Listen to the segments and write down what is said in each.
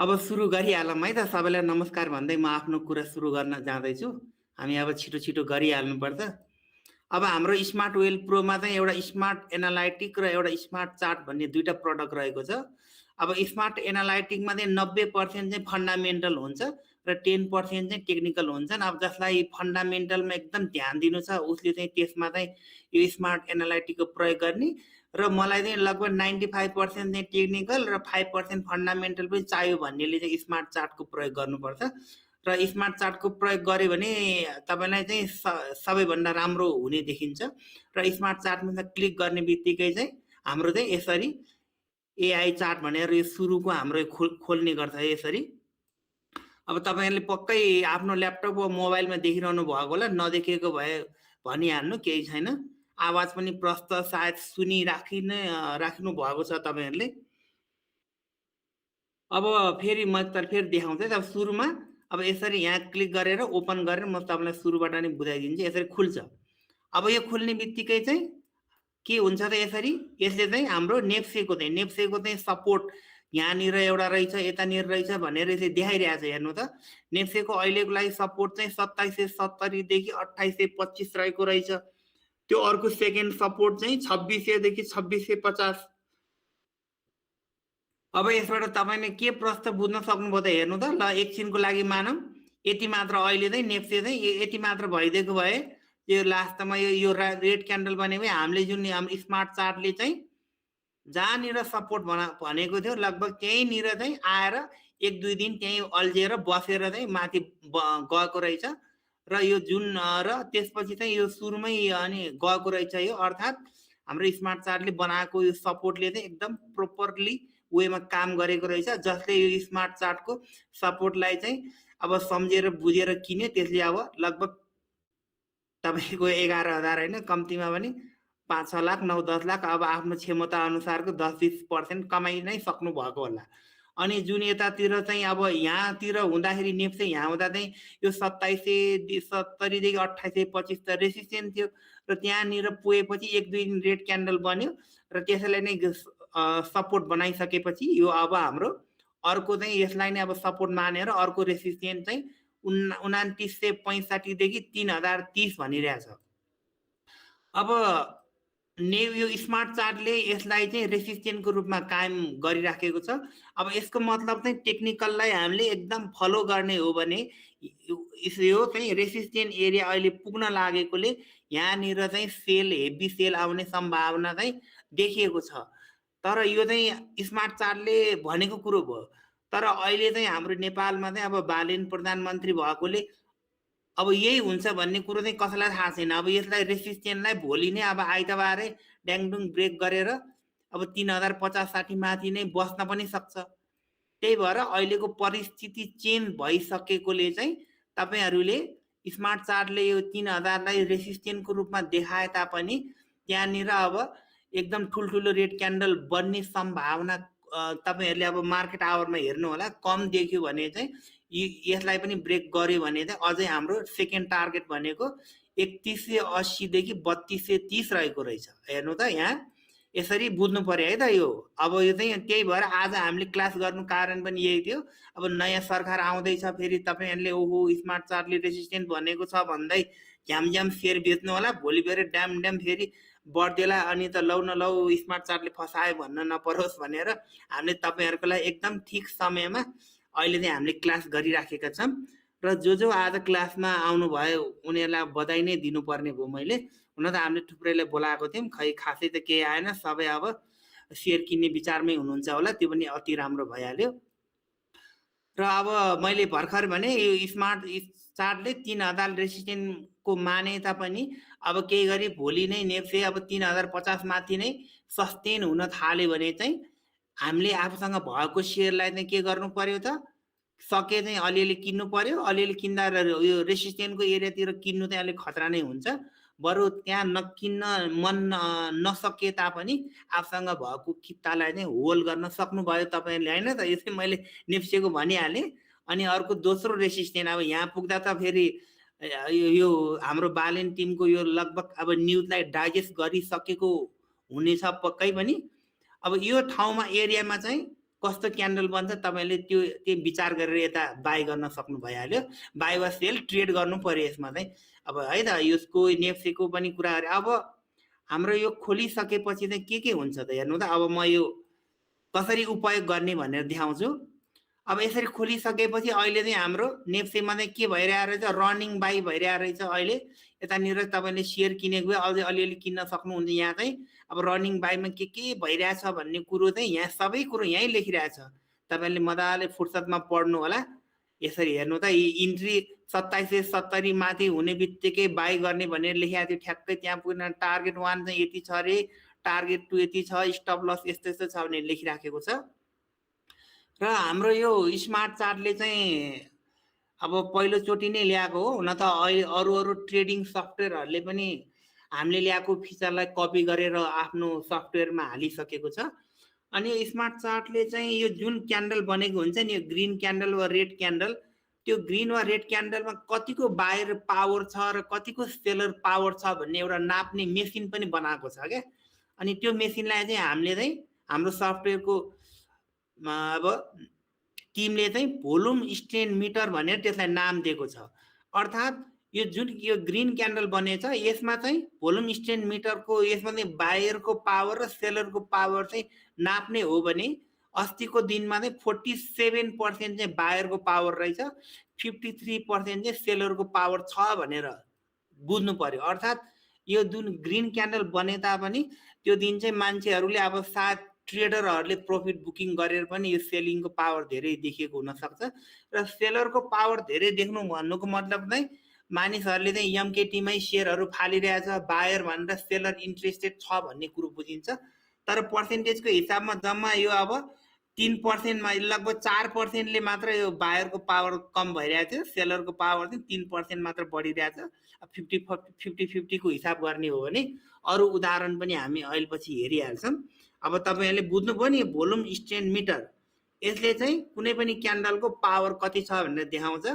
अब सुरु गरिहालौँ है त। सबैलाई नमस्कार भन्दै म आफ्नो कुरा सुरु गर्न जाँदैछु। हामी अब छिटो छिटो गरिहाल्नुपर्छ। अब हाम्रो स्मार्ट वेल प्रोमा चाहिँ एउटा स्मार्ट एनालाइटिक र एउटा स्मार्ट चार्ट भन्ने दुईटा प्रडक्ट रहेको छ। अब स्मार्ट एनालाइटिकमा चाहिँ 90% चाहिँ फन्डामेन्टल हुन्छ र 10% चाहिँ टेक्निकल हुन्छन्। अब जसलाई फन्डामेन्टलमा एकदम ध्यान दिनु छ उसले चाहिँ त्यसमा चाहिँ यो स्मार्ट एनालाइटिकको प्रयोग गर्ने र मलाई चाहिँ लगभग 95% चाहिँ टेक्निकल र 5% फन्डामेन्टल पनि चाहियो भन्नेले चाहिँ स्मार्ट चार्टको प्रयोग गर्नुपर्छ। र स्मार्ट चार्टको प्रयोग गर्यो भने तपाईँलाई चाहिँ सबैभन्दा राम्रो हुने देखिन्छ। र स्मार्ट चार्टमा क्लिक गर्ने बित्तिकै चाहिँ हाम्रो चाहिँ यसरी एआई चार्ट भनेर यो सुरुको हाम्रो खोल्ने गर्छ यसरी। अब तपाईँहरूले पक्कै आफ्नो ल्यापटप वा मोबाइलमा देखिरहनु भएको होला, नदेखेको भए भनिहाल्नु, केही छैन। आवाज पनि प्रष्ट सायद राख्नु भएको छ तपाईँहरूले। अब फेरि म फेरि देखाउँछु। अब सुरुमा अब यसरी यहाँ क्लिक गरेर ओपन गरेर म तपाईँलाई सुरुबाट नै बुझाइदिन्छु। यसरी खुल्छ। अब यो खुल्ने बित्तिकै चाहिँ के हुन्छ त यसरी, यसले चाहिँ हाम्रो नेप्सेको चाहिँ सपोर्ट यहाँनिर एउटा रहेछ, यतानिर रहेछ भनेर यसले देखाइरहेछ। हेर्नु त, नेप्सेको अहिलेको लागि सपोर्ट चाहिँ 2770 देखि 2825 रहेको रहेछ। त्यो अर्को सेकेन्ड सपोर्ट चाहिँ 2600 देखि 2650। अब यसबाट तपाईँले के प्रश्न बुझ्न सक्नुभयो त हेर्नु त। ल एकछिनको लागि मानौँ यति मात्र अहिले चाहिँ नेप्से चाहिँ यति मात्र भइदिएको भए यो लास्टमा यो रेड क्यान्डल बनेको भए हामीले जुन हाम्रो स्मार्ट चार्टले चाहिँ जहाँनिर सपोर्ट भनेको थियो लगभग त्यहीँनिर चाहिँ आएर 1-2 दिन त्यहीँ अल्झिएर बसेर चाहिँ माथि गएको रहेछ। र यो जुन र त्यसपछि चाहिँ यो सुरुमै अनि गएको रहेछ यो। अर्थात् हाम्रो स्मार्ट चार्टले बनाएको यो सपोर्टले चाहिँ एकदम प्रोपरली वेमा काम गरेको रहेछ, जसले यो स्मार्ट चार्टको सपोर्टलाई चाहिँ अब सम्झेर बुझेर किन्यो त्यसले अब लगभग तपाईँको 11,000 होइन, कम्तीमा पनि 5-6 लाख 9-10 लाख अब आफ्नो क्षमता अनुसारको 10-20% कमाइ नै सक्नु भएको होला। अनि जुन यतातिर चाहिँ अब यहाँतिर हुँदाखेरि नेप्से यहाँ हुँदा चाहिँ यो 2770 देखि 2825 त रेसिस्टेन्ट थियो र त्यहाँनिर पुगेपछि 1-2 दिन रेड क्यान्डल बन्यो र त्यसैलाई नै सपोर्ट बनाइसकेपछि यो अब हाम्रो अर्को चाहिँ यसलाई नै अब सपोर्ट मानेर अर्को रेसिस्टेन्ट चाहिँ 2965 देखि 3030 भनिरहेछ। अब यो स्मार्ट चार्टले यसलाई चाहिँ रेसिस्टेन्टको रूपमा कायम गरिराखेको छ। अब यसको मतलब चाहिँ टेक्निकललाई हामीले एकदम फलो गर्ने हो भने यो चाहिँ रेसिस्टेन्ट एरिया अहिले पुग्न लागेकोले यहाँनिर चाहिँ हेभी सेल आउने सम्भावना चाहिँ देखिएको छ। तर यो चाहिँ स्मार्ट चार्टले भनेको कुरो भयो। तर अहिले चाहिँ हाम्रो नेपालमा चाहिँ अब बालेन प्रधानमन्त्री भएकोले अब यही हुन्छ भन्ने कुरो चाहिँ कसैलाई थाहा छैन। अब यसलाई रेसिस्टेन्टलाई भोलि नै अब आइतबारै ड्याङडुङ ब्रेक गरेर अब 3050-60 माथि नै बस्न पनि सक्छ। त्यही भएर अहिलेको परिस्थिति चेन्ज भइसकेकोले चाहिँ तपाईँहरूले स्मार्ट चार्टले यो 3000 लाई रेसिस्टेन्टको रूपमा देखाए तापनि त्यहाँनिर अब एकदम ठुल्ठुलो रेड क्यान्डल बन्ने सम्भावना तपाईँहरूले अब मार्केट आवरमा हेर्नु होला। कम देख्यो भने चाहिँ यसलाई पनि ब्रेक गर्यो भने चाहिँ अझै हाम्रो सेकेन्ड टार्गेट भनेको 3180 देखि 3230 रहेको रहेछ। हेर्नु त, यहाँ यसरी बुझ्नु पर्यो है त यो। अब यो चाहिँ त्यही भएर आज हामीले क्लास गर्नु कारण पनि यही थियो। अब नयाँ सरकार आउँदैछ, फेरि तपाईँहरूले ओहो स्मार्ट चार्टले रेसिस्टेन्ट भनेको छ भन्दै झ्याम सेयर बेच्नु होला, भोलि फेरि ड्याम फेरि बढ्देला अनि त लौ न लौ स्मार्ट चार्टले फसायो भन्न नपरोस् भनेर हामीले तपाईँहरूको लागि एकदम ठिक समयमा अहिले चाहिँ हामीले क्लास गरिराखेका छौँ। र जो आज क्लासमा आउनुभयो उनीहरूलाई बधाई नै दिनुपर्ने भयो मैले। हुन त हामीले थुप्रैलाई बोलाएको थियौँ, खै खासै त केही आएन। सबै अब सेयर किन्ने विचारमै हुनुहुन्छ होला, त्यो पनि अति राम्रो भइहाल्यो। र अब मैले भर्खर भने यो स्मार्ट चार्टले 3000 रेसिस्टेन्टको माने तापनि अब केही गरी भोलि नै नेप्से अब 3050 माथि नै सस्टेन हुन थाल्यो भने चाहिँ हामीले आफूसँग भएको सेयरलाई चाहिँ के गर्नु पर्यो त, सके चाहिँ अलिअलि किन्नु पर्यो। अलिअलि किन्दा यो रेसिस्टेन्टको एरियातिर किन्नु चाहिँ अलिक खतरा नै हुन्छ। बरु त्यहाँ नकिन्न मन नसके तापनि आफूसँग भएको कितालाई चाहिँ होल्ड गर्न सक्नुभयो तपाईँहरूले, होइन त। यो चाहिँ मैले नेप्सेको भनिहालेँ। अनि अर्को दोस्रो रेसिस्टेन्ट अब यहाँ पुग्दा त फेरि यो हाम्रो बालेन टिमको यो लगभग अब न्युजलाई डाइजेस्ट गरिसकेको हुनेछ पक्कै पनि। अब यो ठाउँमा एरियामा चाहिँ कस्तो क्यान्डल बन्छ तपाईँले त्यो विचार गरेर यता बाई गर्न सक्नु भइहाल्यो। बाई वा सेल ट्रेड गर्नु पर्यो यसमा चाहिँ। अब है त यसको नेप्सेको पनि कुरा गरे। अब हाम्रो यो खोलिसकेपछि चाहिँ के हुन्छ त हेर्नु त। अब म यो कसरी उपयोग गर्ने भनेर देखाउँछु। अब यसरी खोलिसकेपछि अहिले चाहिँ हाम्रो नेप्सेमा चाहिँ के भइरहेको रहेछ, रनिङ बाई भइरहेको रहेछ। अहिले यतानिर तपाईँले सेयर किनेको भए अझै अलिअलि किन्न सक्नुहुन्छ। यहाँ चाहिँ अब रनिङ बाईमा के भइरहेछ भन्ने कुरो चाहिँ यहाँ सबै कुरो यहीँ लेखिरहेछ। तपाईँले मजाले फुर्सदमा पढ्नु होला। यसरी हेर्नु त, इन्ट्री 2770 माथि हुने बित्तिकै बाई गर्ने भनेर लेखेको थियो ठ्याक्कै त्यहाँ पुग्न। टार्गेट 1 चाहिँ यति छ अरे, टार्गेट 2 यति छ, स्टप लस यस्तो यस्तो छ भनेर लेखिराखेको छ। र हाम्रो यो स्मार्ट चार्टले चाहिँ अब पहिलोचोटि नै ल्याएको हो। हुन त अहिले अरू ट्रेडिङ सफ्टवेयरहरूले पनि हामीले ल्याएको फिचरलाई कपी गरेर आफ्नो सफ्टवेयरमा हालिसकेको छ। अनि यो स्मार्ट चार्टले चाहिँ यो जुन क्यान्डल बनेको हुन्छ नि, यो ग्रिन क्यान्डल वा रेड क्यान्डल, त्यो ग्रिन वा रेड क्यान्डलमा कतिको बायर पावर छ र कतिको सेलर पावर छ भन्ने एउटा नाप्ने मेसिन पनि बनाएको छ क्या। अनि त्यो मेसिनलाई चाहिँ हामीले चाहिँ हाम्रो सफ्टवेयरको अब टिमले चाहिँ भोल्युम स्ट्रेन्थ मिटर भनेर त्यसलाई नाम दिएको छ। अर्थात् यो जुन यो ग्रिन क्यान्डल बनेछ यसमा चाहिँ भोल्युम स्ट्रेन्थ मिटरको यसमा चाहिँ बायरको पावर र सेलरको पावर चाहिँ नाप्ने हो भने अस्तिको दिनमा चाहिँ 47% चाहिँ बायरको पावर रहेछ, 53% चाहिँ सेलरको पावर छ भनेर बुझ्नु पर्यो। अर्थात् यो जुन ग्रिन क्यान्डल बने तापनि त्यो दिन चाहिँ मान्छेहरूले अब सायद ट्रेडरहरूले प्रफिट बुकिङ गरेर पनि यो सेलिङको पावर धेरै देखिएको हुनसक्छ। र सेलरको पावर धेरै देख्नु भन्नुको मतलब चाहिँ मानिसहरूले चाहिँ एमकेटीमै सेयरहरू फालिरहेछ, बायर भनेर सेलर इन्ट्रेस्टेड छ भन्ने कुरो बुझिन्छ। तर पर्सेन्टेजको हिसाबमा जम्मा यो अब 3%मा लगभग 4%ले मात्र यो बायरको पावर कम भइरहेको थियो, सेलरको पावर चाहिँ 3% मात्र बढिरहेछ। 50-50 को हिसाब गर्ने हो भने अरू उदाहरण पनि हामी अहिले पछि हेरिहाल्छौँ। अब तपाईँहरूले बुझ्नुभयो नि, भोल्युम स्ट्रेन्थ मिटर यसले चाहिँ कुनै पनि क्यान्डलको पावर कति छ भनेर देखाउँछ।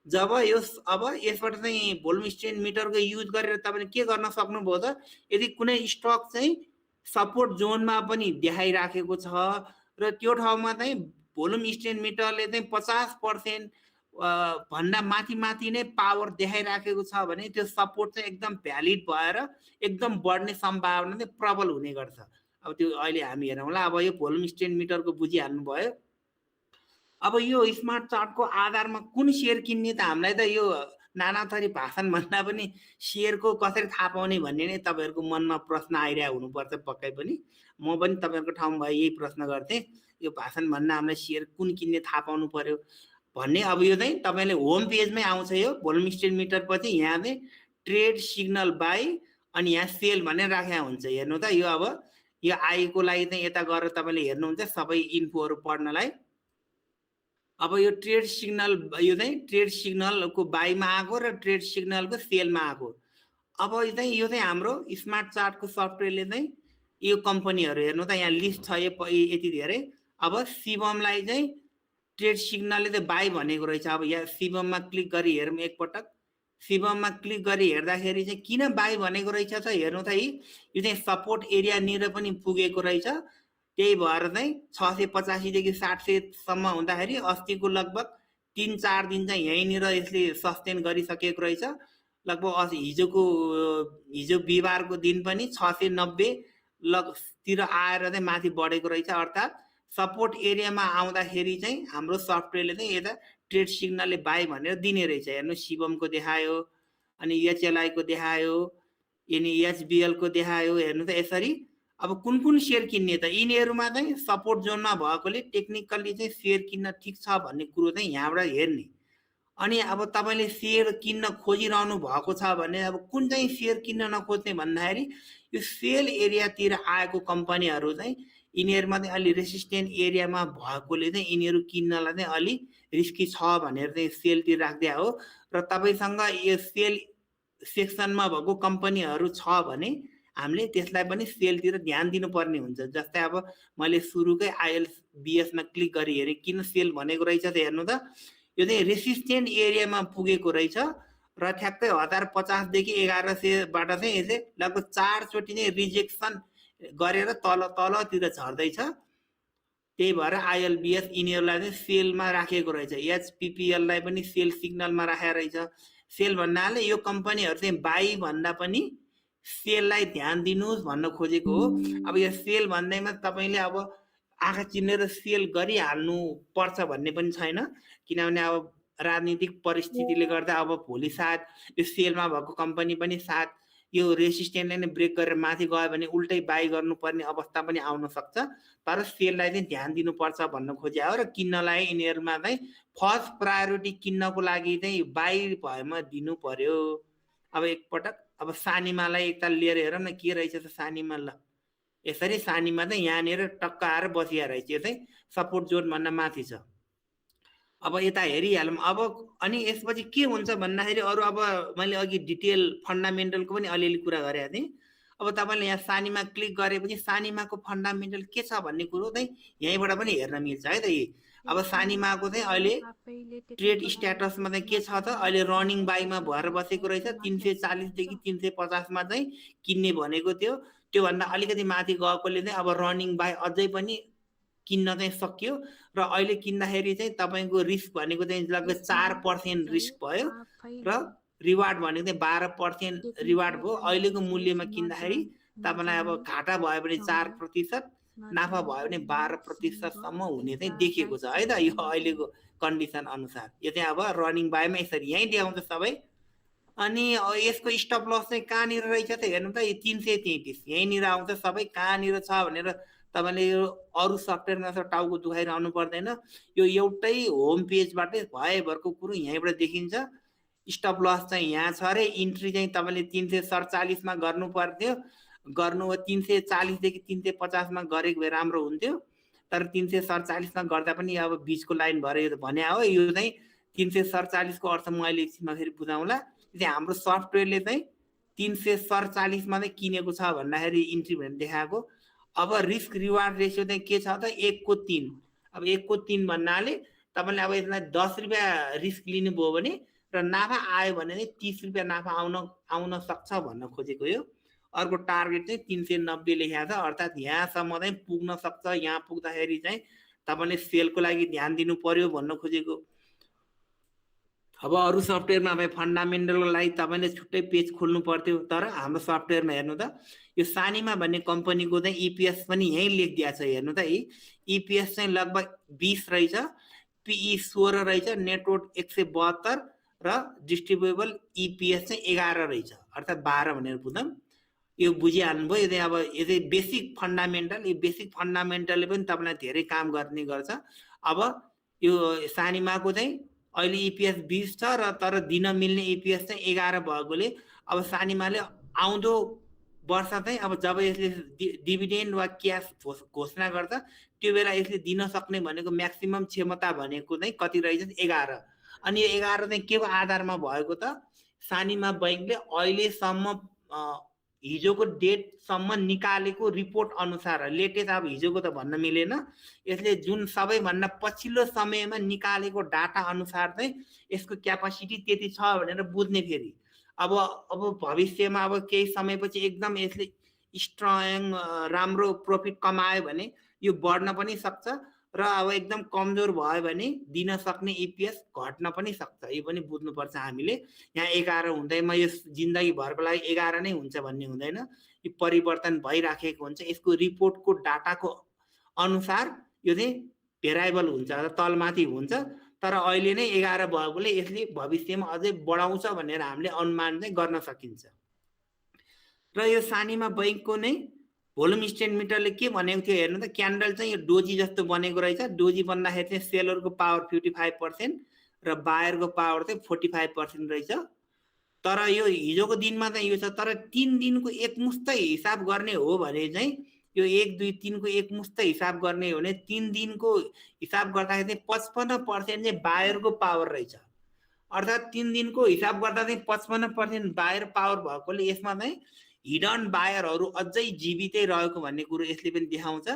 जब यो अब यसबाट चाहिँ भोल्युम स्ट्रेन्थ मिटरको युज गरेर तपाईँले के गर्न सक्नुभयो त, यदि कुनै स्टक चाहिँ सपोर्ट जोनमा पनि देखाइराखेको छ र त्यो ठाउँमा चाहिँ भोल्युम स्ट्रेन्थ मिटरले चाहिँ 50% भन्दा माथि नै पावर देखाइराखेको छ भने त्यो सपोर्ट चाहिँ एकदम भ्यालिड भएर एकदम बढ्ने सम्भावना चाहिँ प्रबल हुने गर्छ। अब त्यो अहिले हामी हेरौँला। अब यो भोल्युम स्ट्रेन्थ मिटरको बुझिहाल्नु भयो। अब यो स्मार्ट चार्टको आधारमा कुन सेयर किन्ने त हामीलाई त यो नाना थरी भाषण भन्दा पनि सेयरको कसरी थाहा पाउने भन्ने नै तपाईँहरूको मनमा प्रश्न आइरहेको हुनुपर्छ पक्कै पनि। म पनि तपाईँहरूको ठाउँमा भए यही प्रश्न गर्थेँ, यो भाषण भन्दा हामीलाई सेयर कुन किन्ने थाहा पाउनु पर्यो भन्ने। अब यो चाहिँ तपाईँले होम पेजमै आउँछ यो भोल्युम स्ट्रेन्थ मिटर पछि यहाँ चाहिँ ट्रेड सिग्नल बाई अनि यहाँ सेल भनेर राखेको हुन्छ। हेर्नु त, यो अब यो आएको लागि चाहिँ यता गएर तपाईँले हेर्नुहुन्छ सबै इन्फोहरू पढ्नलाई। अब यो ट्रेड सिग्नल, यो चाहिँ ट्रेड सिग्नलको बाईमा आएको र ट्रेड सिग्नलको सेलमा आएको। अब यो चाहिँ हाम्रो स्मार्ट चार्टको सफ्टवेयरले चाहिँ यो कम्पनीहरू हेर्नु त यहाँ लिस्ट छ यति धेरै। अब शिवमलाई चाहिँ ट्रेड सिग्नलले चाहिँ बाई भनेको रहेछ। अब यहाँ शिवममा क्लिक गरी हेरौँ एकपटक। शिवममा क्लिक गरी हेर्दाखेरि चाहिँ किन बाई भनेको रहेछ त हेर्नु त, यो चाहिँ सपोर्ट एरियानिर पनि पुगेको रहेछ। त्यही भएर चाहिँ 685 देखि 700 सम्म हुँदाखेरि अस्तिको लगभग 3-4 दिन चाहिँ यहीँनिर यसले सस्टेन गरिसकेको रहेछ। लगभग हिजो बिहिबारको दिन पनि 690 तिर आएर चाहिँ माथि बढेको रहेछ। अर्थात् सपोर्ट एरियामा आउँदाखेरि चाहिँ हाम्रो सफ्टवेयरले चाहिँ यता ट्रेड सिग्नलले बाई भनेर दिने रहेछ। हेर्नु, शिवमको देखायो, अनि एचएलआईको देखायो, अनि एचबिएलको देखायो। हेर्नु त यसरी अब कुन कुन सेयर किन्ने त, यिनीहरूमा चाहिँ सपोर्ट जोनमा भएकोले टेक्निकल्ली चाहिँ सेयर किन्न ठिक छ भन्ने कुरो चाहिँ यहाँबाट हेर्ने। अनि अब तपाईँले सेयर किन्न खोजिरहनु भएको छ भने अब कुन चाहिँ सेयर किन्न नखोज्ने भन्दाखेरि यो सेल एरियातिर आएको कम्पनीहरू चाहिँ यिनीहरूमा चाहिँ अलि रेसिस्टेन्ट एरियामा भएकोले चाहिँ यिनीहरू किन्नलाई चाहिँ अलि रिस्की छ भनेर चाहिँ सेलतिर राख्दै हो। र तपाईँसँग यो सेल सेक्सनमा भएको कम्पनीहरू छ भने हामीले त्यसलाई पनि सेलतिर ध्यान दिनुपर्ने हुन्छ। जस्तै अब मैले सुरुकै आइएलबिएसमा क्लिक गरी हेरेँ, किन सेल भनेको रहेछ त हेर्नु त, यो चाहिँ रेसिस्टेन्ट एरियामा पुगेको रहेछ र ठ्याक्कै 1050 देखि 1100बाट चाहिँ यसले लगभग 4 चोटि नै रिजेक्सन गरेर तलतिर झर्दैछ। त्यही भएर आइएलबिएस यिनीहरूलाई चाहिँ सेलमा राखेको रहेछ। एचपिपिएललाई पनि सेल सिग्नलमा राखेको रहेछ। सेल भन्नाले यो कम्पनीहरू चाहिँ बाई भन्दा पनि सेललाई ध्यान दिनुहोस् भन्न खोजेको हो। अब यो सेल भन्दैमा तपाईँले अब आँखा चिनेर सेल गरिहाल्नु पर्छ भन्ने पनि छैन, किनभने अब राजनीतिक परिस्थितिले गर्दा अब भोलि सायद यो सेलमा भएको कम्पनी पनि सायद यो रेसिस्टेन्टले नै ब्रेक गरेर माथि गयो भने उल्टै बाई गर्नुपर्ने अवस्था पनि आउन सक्छ। तर सेललाई चाहिँ ध्यान दिनुपर्छ भन्न खोजे हो। र किन्नलाई यिनीहरूमा चाहिँ फर्स्ट प्रायोरिटी किन्नको लागि चाहिँ बाई भएमा दिनु पर्यो। अब एकपटक अब सानिमालाई एकताल लिएर हेरौँ न के रहेछ त सानिमा। ल यसरी सानिमा चाहिँ यहाँनिर टक्क आएर बसिया रहेछ, यो चाहिँ सपोर्ट जोन भन्न माथि छ। अब यता हेरिहालौँ। अब अनि यसपछि के हुन्छ भन्दाखेरि अरू अब मैले अघि डिटेल फन्डामेन्टलको पनि अलिअलि कुरा गरेको थिएँ। अब तपाईँले यहाँ सानीमा क्लिक गरेपछि सानीमाको फन्डामेन्टल के छ भन्ने कुरो चाहिँ यहीँबाट पनि हेर्न मिल्छ है त। अब सानीमाको चाहिँ अहिले ट्रेड स्ट्याटसमा चाहिँ के छ त, अहिले रनिङ बाईमा भएर बसेको रहेछ। 340 देखि 350 मा चाहिँ किन्ने भनेको थियो, त्योभन्दा अलिकति माथि गएकोले चाहिँ अब रनिङ बाई अझै पनि किन्न चाहिँ सकियो। र अहिले किन्दाखेरि चाहिँ तपाईँको रिस्क भनेको चाहिँ लगभग 4% रिस्क भयो र रिवार्ड भनेको चाहिँ 12% रिवार्ड भयो। अहिलेको मूल्यमा किन्दाखेरि तपाईँलाई अब घाटा भयो भने 4%, नाफा भयो भने 12%सम्म हुने चाहिँ देखिएको छ है त यो अहिलेको कन्डिसन अनुसार। यो चाहिँ अब रनिङ बाईमा यसरी यहीँ देखाउँछ सबै। अनि यसको स्टप लस चाहिँ कहाँनिर रहेछ त हेर्नु त, यो 333 यहीँनिर आउँछ सबै। कहाँनिर छ भनेर तपाईँले यो अरू सफ्टवेयरमा टाउको दुखाइरहनु पर्दैन, यो एउटै होम पेजबाटै भएभरको कुरो यहीँबाट देखिन्छ। स्टप लस चाहिँ यहाँ छ अरे, इन्ट्री चाहिँ तपाईँले 347 मा गर्नु पर्थ्यो, गर्नु 340 देखि 350 मा गरेको भए राम्रो हुन्थ्यो। तर 347 मा गर्दा पनि अब बिचको लाइन भएर यो भने हो। यो चाहिँ 347 को अर्थ म अहिले एकछिनमा फेरि बुझाउँला। चाहिँ हाम्रो सफ्टवेयरले चाहिँ 347 मा चाहिँ किनेको छ भन्दाखेरि इन्ट्री भनेर देखाएको। अब रिस्क रिवार्ड रेसियो चाहिँ के छ त 1:3। अब 1:3 भन्नाले तपाईँले अब यसलाई 10 रुपियाँ रिस्क लिनुभयो भने र नाफा आयो भने चाहिँ 30 रुपियाँ नाफा आउन सक्छ भन्न खोजेको यो। अर्को टार्गेट चाहिँ 390 लेखेको छ, अर्थात् यहाँसम्म चाहिँ पुग्न सक्छ। यहाँ पुग्दाखेरि चाहिँ तपाईँले सेलको लागि ध्यान दिनु पर्यो भन्न खोजेको। अब अरू सफ्टवेयरमा अब फन्डामेन्टलको लागि तपाईँले छुट्टै पेज खोल्नु पर्थ्यो, तर हाम्रो सफ्टवेयरमा हेर्नु त यो सानीमा भन्ने कम्पनीको चाहिँ इपिएस पनि यहीँ लेखिदिएको छ। हेर्नु त इपिएस चाहिँ लगभग 20 रहेछ, पिई 16 रहेछ, नेटवर्क 172 र डिस्ट्रिब्युटेबल इपिएस चाहिँ 11 रहेछ, अर्थात् 12 भनेर बुझौँ। यो बुझिहाल्नुभयो। यो चाहिँ अब यो चाहिँ बेसिक फन्डामेन्टल। यो बेसिक फन्डामेन्टलले पनि तपाईँलाई धेरै काम गर्ने गर्छ। अब यो सानीमाको चाहिँ अहिले इपिएस 20 छ र तर दिन मिल्ने इपिएस चाहिँ 11 भएकोले अब सानीमाले आउँदो वर्ष चाहिँ अब जब यसले डिभिडेन्ड वा क्यास घोषणा गर्छ त्यो बेला यसले दिन सक्ने भनेको म्याक्सिमम क्षमता भनेको चाहिँ कति रहेछ 11। अनि यो 11 चाहिँ के को आधारमा भएको त, सानीमा बैङ्कले अहिलेसम्म हिजोको डेटसम्म निकालेको रिपोर्ट अनुसार, लेटेस्ट अब हिजोको त भन्न मिलेन, यसले जुन सबैभन्दा पछिल्लो समयमा निकालेको डाटा अनुसार चाहिँ यसको क्यापासिटी त्यति छ भनेर बुझ्ने। फेरि अब भविष्यमा अब केही समयपछि एकदम यसले स्ट्रङ राम्रो प्रफिट कमायो भने यो बढ्न पनि सक्छ र अब एकदम कमजोर भयो भने दिन सक्ने इपिएस घट्न पनि सक्छ। यो पनि बुझ्नुपर्छ हामीले। यहाँ 11 हुँदैमा यो जिन्दगीभरको लागि 11 नै हुन्छ भन्ने हुँदैन, यो परिवर्तन भइराखेको हुन्छ। यसको रिपोर्टको डाटाको अनुसार यो चाहिँ भेरिएबल हुन्छ र तलमाथि हुन्छ, तर अहिले नै 11 भएकोले यसले भविष्यमा अझै बढाउँछ भनेर हामीले अनुमान चाहिँ गर्न सकिन्छ। र यो सानीमा बैङ्कको नै भोल्युम स्टेटमेन्टले के भनेको थियो हेर्नु त, क्यान्डल चाहिँ यो डोजी जस्तो बनेको रहेछ। डोजी बन्दाखेरि चाहिँ सेलरको पावर 55% र बायरको पावर चाहिँ 45% रहेछ। तर यो हिजोको दिनमा चाहिँ यो छ, तर 3 दिनको एकमुष्ट हिसाब गर्ने हो भने चाहिँ यो 1 2 3 को एकमुष्ट हिसाब गर्ने हो भने 3 दिनको हिसाब गर्दाखेरि चाहिँ 55% चाहिँ बायरको पावर रहेछ। अर्थात् 3 दिनको हिसाब गर्दा चाहिँ 55% बायर पावर भएकोले यसमा चाहिँ हिडन बायरहरू अझै जीवितै रहेको भन्ने कुरो यसले पनि देखाउँछ।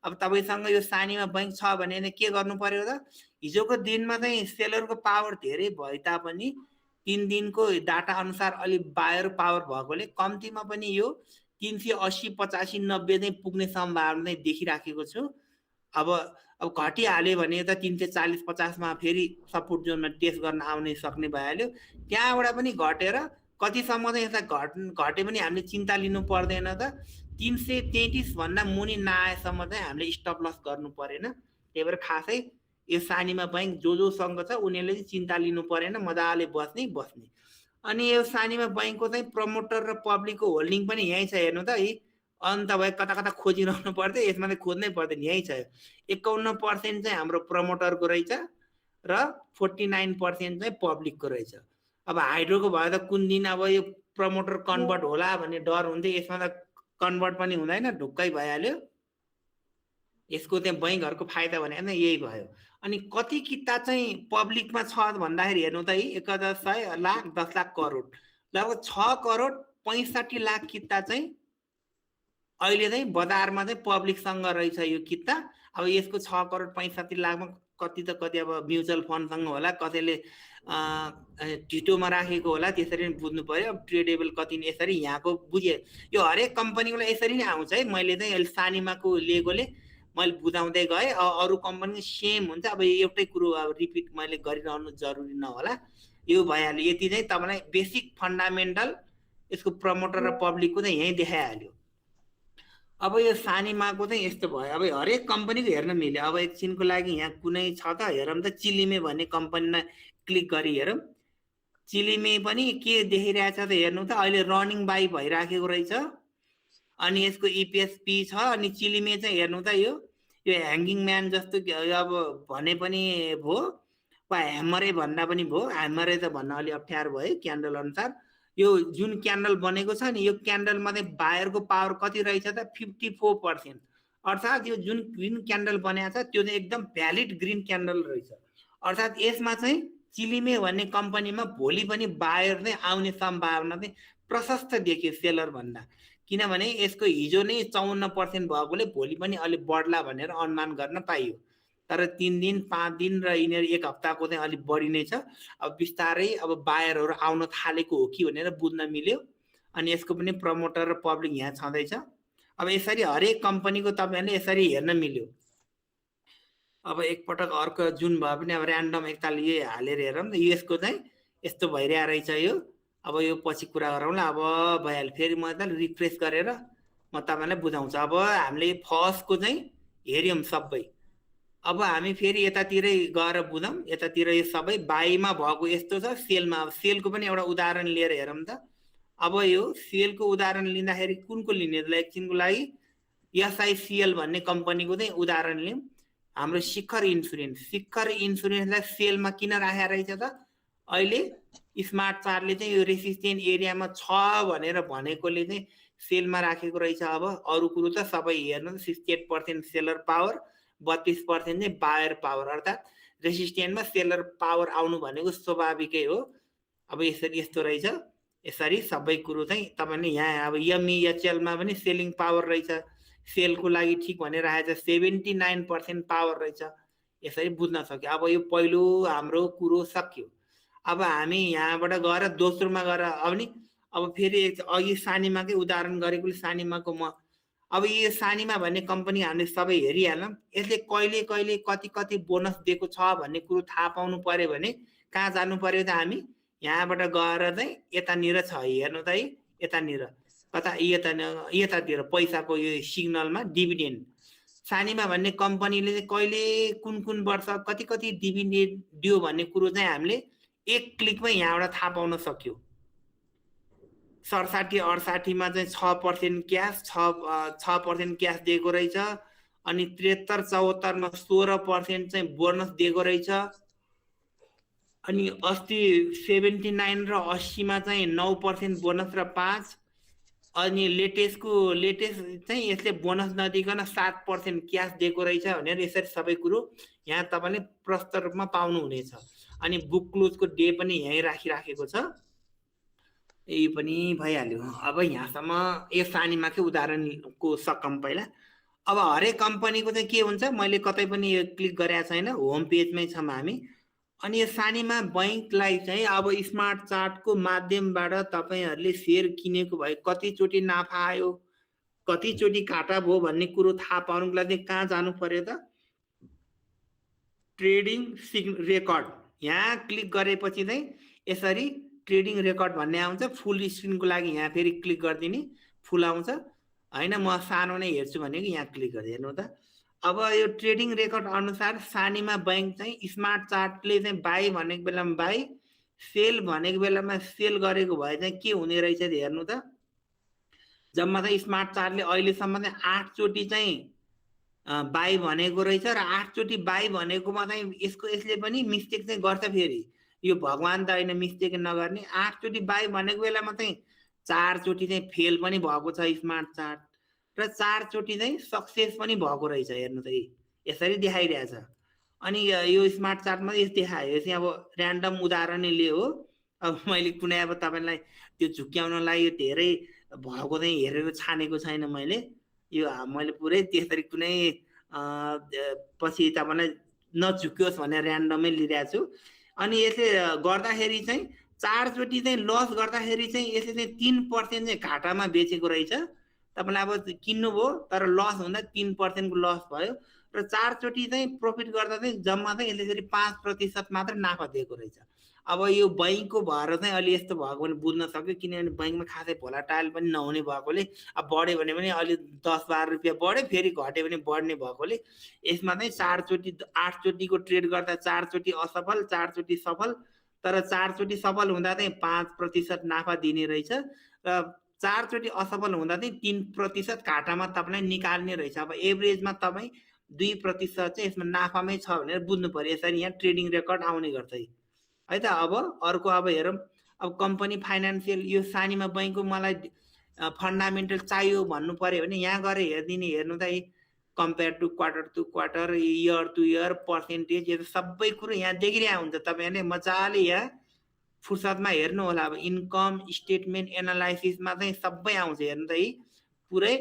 अब तपाईँसँग यो सानीमा बैङ्क छ भने के गर्नु पर्यो त, हिजोको दिनमा चाहिँ सेलरको पावर धेरै भए तापनि 3 दिनको डाटा अनुसार अलिक बायर पावर भएकोले कम्तीमा पनि यो 380 85 90 चाहिँ पुग्ने सम्भावना चाहिँ देखिराखेको छु। अब अब घटिहाल्यो भने त 340-50 मा फेरि सपोर्ट जोनमा टेस्ट गर्न आउने सक्ने भइहाल्यो। त्यहाँबाट पनि घटेर कतिसम्म चाहिँ यसलाई घटे पनि हामीले चिन्ता लिनु पर्दैन त 333 भन्दा मुनि नआएसम्म चाहिँ हामीले स्टप लस गर्नु परेन। त्यही भएर खासै यो सानीमा बैंक जोसँग छ उनीहरूले चाहिँ चिन्ता लिनु परेन, मजाले बस्ने। अनि यो सानीमा बैंकको चाहिँ प्रमोटर र पब्लिकको होल्डिङ पनि यहीँ छ हेर्नु त। अन्त भयो कता खोजिरहनु पर्थ्यो, यसमा चाहिँ खोज्नै पर्दैन, यहीँ छ। 51% चाहिँ हाम्रो प्रमोटरको रहेछ र 49% चाहिँ पब्लिकको रहेछ। अब हाइड्रोको भयो त कुन दिन अब यो प्रमोटर कन्भर्ट होला भन्ने डर हुन्थ्यो, यसमा त कन्भर्ट पनि हुँदैन, ढुक्कै भइहाल्यो। यसको चाहिँ बैंकहरूको फाइदा भनेको यही भयो। अनि कति किता चाहिँ पब्लिकमा छ भन्दाखेरि हेर्नु त 1,100 लाख 10 लाख करोड, लगभग 6 करोड 65 लाख किता चाहिँ अहिले चाहिँ बजारमा चाहिँ पब्लिकसँग रहेछ यो किता। अब यसको 6 करोड 65 लाखमा कति त कति अब म्युचुअल फन्डसँग होला, कसैले ढिटोमा राखेको होला, त्यसरी नै बुझ्नु पर्यो। अब ट्रेडेबल कति नै यसरी यहाँको बुझेँ। यो हरेक कम्पनीको यसरी नै आउँछ है। मैले चाहिँ अहिले सानीमाको लिएकोले मैले बुझाउँदै गएँ। अरू कम्पनीको सेम हुन्छ। अब एउटै कुरो अब रिपिट मैले गरिरहनु जरुरी नहोला, यो भइहाल्यो। यति चाहिँ तपाईँलाई बेसिक फन्डामेन्टल यसको प्रमोटर र पब्लिकको चाहिँ यहीँ देखाइहाल्यो। अब यो सानीमाको चाहिँ यस्तो भयो। अब हरेक कम्पनीको हेर्न मिल्यो। अब एकछिनको लागि यहाँ कुनै छ त हेरौँ त। चिलिमे भन्ने कम्पनीमा क्लिक गरी हेरौँ। चिलिमे पनि के देखिरहेछ त हेर्नु त, अहिले रनिङ बाई भइराखेको रहेछ। अनि यसको इपिएसपी छ। अनि चिलिमे चाहिँ हेर्नु त यो ह्याङ्गिङ म्यान जस्तो अब भने पनि भयो, वा ह्यामरै भन्दा पनि भयो। ह्यामरै त भन्न अलि अप्ठ्यारो भयो क्यान्डल अनुसार। यो जुन क्यान्डल बनेको छ नि, यो क्यान्डलमा चाहिँ बायरको पावर कति रहेछ त 54%। अर्थात् यो जुन ग्रिन क्यान्डल बनाएको छ त्यो चाहिँ एकदम भ्यालिड ग्रिन क्यान्डल रहेछ। अर्थात् यसमा चाहिँ चिलिमे भन्ने कम्पनीमा भोलि पनि बायर नै आउने सम्भावना चाहिँ प्रशस्त देखियो सेलर भन्दा। किनभने यसको हिजो नै 54% भएकोले भोलि पनि अलि बढ्ला भनेर अनुमान गर्न पाइयो। तर 3 दिन 5 दिन र यिनीहरू 1 हप्ताको चाहिँ अलिक बढी नै छ। अब बिस्तारै अब बायरहरू आउन थालेको हो कि भनेर बुझ्न मिल्यो। अनि यसको पनि प्रमोटर र पब्लिक यहाँ छँदैछ। अब यसरी हरेक कम्पनीको तपाईँहरूले यसरी हेर्न मिल्यो। अब एकपटक अर्को जुन भए पनि अब ऱ्यान्डम एकताल यो हालेर हेरौँ न। यसको चाहिँ यस्तो भइरहेको रहेछ यो। अब यो पछि कुरा गरौँला। अब भइहाल्यो। फेरि म त रिफ्रेस गरेर म तपाईँलाई बुझाउँछु। अब हामीले फर्स्टको चाहिँ हेऱ्यौँ सबै। अब हामी फेरि यतातिरै गएर बुझौँ। यतातिर यो सबै बाईमा भएको यस्तो छ, सेलमा। अब सेलको पनि एउटा उदाहरण लिएर हेरौँ त। अब यो सेलको उदाहरण लिँदाखेरि कुनको लिने त एकछिनको लागि एसआइसिएल भन्ने कम्पनीको चाहिँ उदाहरण लियौँ। हाम्रो शिखर इन्सुरेन्सलाई सेलमा किन राखेको रहेछ त? अहिले स्मार्ट चार्टले चाहिँ यो रेसिस्टेन्ट एरियामा छ भनेर भनेकोले चाहिँ सेलमा राखेको रहेछ। अब अरू कुरो त सबै हेर्नु 68% सेलर पावर, 32% चाहिँ बायर पावर। अर्थात् रेसिस्टेन्टमा सेलर पावर आउनु भनेको स्वाभाविकै हो। अब यसरी यस्तो रहेछ। यसरी सबै कुरो चाहिँ तपाईँले यहाँ अब एमइएचएलमा पनि सेलिङ पावर रहेछ। सेलको लागि ठिक भनेर राखेको छ, 79% पावर रहेछ। यसरी बुझ्न सक्यो। अब यो पहिलो हाम्रो कुरो सक्यो। अब हामी यहाँबाट गएर दोस्रोमा गएर अब फेरि अघि सानीमाकै उदाहरण गरेकोले सानीमाको म अब यो सानीमा भन्ने कम्पनी हामीले सबै हेरिहालौँ। यसले कहिले कहिले कति बोनस दिएको छ भन्ने कुरो थाहा पाउनु पर्यो भने कहाँ जानु पर्यो त? हामी यहाँबाट गएर चाहिँ यतानिर छ हेर्नु त है। यतानिर कता यतातिर पैसाको यो सिग्नलमा डिभिडेन्ड सानीमा भन्ने कम्पनीले चाहिँ कहिले कुन वर्ष कति डिभिडेन्ड दियो भन्ने कुरो चाहिँ हामीले एक क्लिकमै यहाँबाट थाहा पाउन सक्यो। 67-68 मा चाहिँ 6% क्यास 6% क्यास दिएको रहेछ। अनि 73-74 मा 16% चाहिँ बोनस दिएको रहेछ। अनि अस्ति 79 र 80 मा चाहिँ 9% बोनस र 5। अनि लेटेस्ट चाहिँ यसले बोनस नदिकन 7% क्यास दिएको रहेछ भनेर यसरी सबै कुरो यहाँ तपाईँले प्रष्ट रूपमा पाउनुहुनेछ। अनि बुक क्लोजको डे पनि यहीँ राखिराखेको छ। यही पनि भइहाल्यो। अब यहाँसम्म यो सानीमाकै उदाहरणको सकम पहिला। अब हरेक कम्पनीको चाहिँ के हुन्छ, मैले कतै पनि यो क्लिक गरेको छैन, होम पेजमै छौँ हामी। अनि यो सानीमा बैंकलाई चाहिँ अब स्मार्ट चार्टको माध्यमबाट तपाईँहरूले सेयर किनेको भए कतिचोटि नाफा आयो, कतिचोटि घाटा भयो भन्ने कुरो थाहा पाउनुको लागि कहाँ जानु पर्यो त? ट्रेडिङ रेकर्ड यहाँ क्लिक गरेपछि चाहिँ यसरी ट्रेडिङ रेकर्ड भन्ने आउँछ। फुल स्क्रिनको लागि यहाँ फेरि क्लिक गरिदिने, फुल आउँछ होइन। म सानो नै हेर्छु भनेको यहाँ क्लिक गरेर हेर्नु त। अब यो ट्रेडिङ रेकर्ड अनुसार सानीमा बैंक चाहिँ स्मार्ट चार्टले चाहिँ बाई भनेको बेलामा बाई, सेल भनेको बेलामा सेल गरेको भए चाहिँ के हुने रहेछ हेर्नु त। जम्मा चाहिँ स्मार्ट चार्टले अहिलेसम्म चाहिँ 8 चोटि चाहिँ बाई भनेको रहेछ र 8 चोटि बाई भनेकोमा चाहिँ यसले पनि मिस्टेक चाहिँ गर्छ। फेरि यो भगवान त होइन मिस्टेक नगर्ने। 8 चोटि बाई भनेको बेलामा चाहिँ 4 चोटि चाहिँ फेल पनि भएको छ स्मार्ट चार्ट र 4 चोटि चाहिँ सक्सेस पनि भएको रहेछ। हेर्नु त यसरी देखाइरहेछ। अनि यो स्मार्ट चार्टमा यस्तो देखायो। यो चाहिँ अब ऱ्यान्डम उदाहरणले लियो हो। अब मैले कुनै अब तपाईँलाई त्यो झुक्क्याउनलाई धेरै भएको चाहिँ हेरेर छानेको छैन मैले। यो मैले पुरै त्यसरी कुनै पछि तपाईँलाई नझुक्योस् भनेर ऱ्यान्डमै लिइरहेको छु। अनि यसले गर्दाखेरि चाहिँ 4 चोटि चाहिँ लस गर्दाखेरि चाहिँ यसले चाहिँ 3% चाहिँ घाटामा बेचेको रहेछ। तपाईँलाई अब किन्नुभयो तर लस हुँदा 3% को लस भयो र 4 चोटि चाहिँ प्रफिट गर्दा चाहिँ जम्मा चाहिँ यसले फेरि 5% मात्र नाफा दिएको रहेछ। अब यो बैंकको भएर चाहिँ अलि यस्तो भएको भने बुझ्न सक्यो, किनभने बैंकमा खासै भोलाटाइल पनि नहुने भएकोले अब बढ्यो भने पनि अलि 10-12 रुपियाँ बढ्यो, फेरि घट्यो भने बढ्ने भएकोले यसमा चाहिँ 4 चोटि 8 चोटिको ट्रेड गर्दा 4 चोटि असफल, 4 चोटि सफल। तर 4 चोटि सफल हुँदा चाहिँ 5% नाफा दिने रहेछ र 4 चोटि असफल हुँदा चाहिँ 3% घाटामा तपाईँलाई निकाल्ने रहेछ। अब एभरेजमा तपाईँ 2% चाहिँ यसमा नाफामै छ भनेर बुझ्नु पर्यो। यसरी यहाँ ट्रेडिङ रेकर्ड आउने गर्छ है त। अब अर्को अब हेरौँ। अब कम्पनी फाइनेन्सियल यो सानीमा बैंकको मलाई फन्डामेन्टल चाहियो भन्नु पर्यो भने यहाँ गएर हेरिदिने। हेर्नु त compare to quarter, year to year, percentage, यो सबै कुरो यहाँ देखिरहेको हुन्छ। तपाईँहरूले मजाले यहाँ फुर्सदमा हेर्नु होला। अब इन्कम स्टेटमेन्ट एनालाइसिसमा चाहिँ सबै आउँछ। हेर्नु त पुरै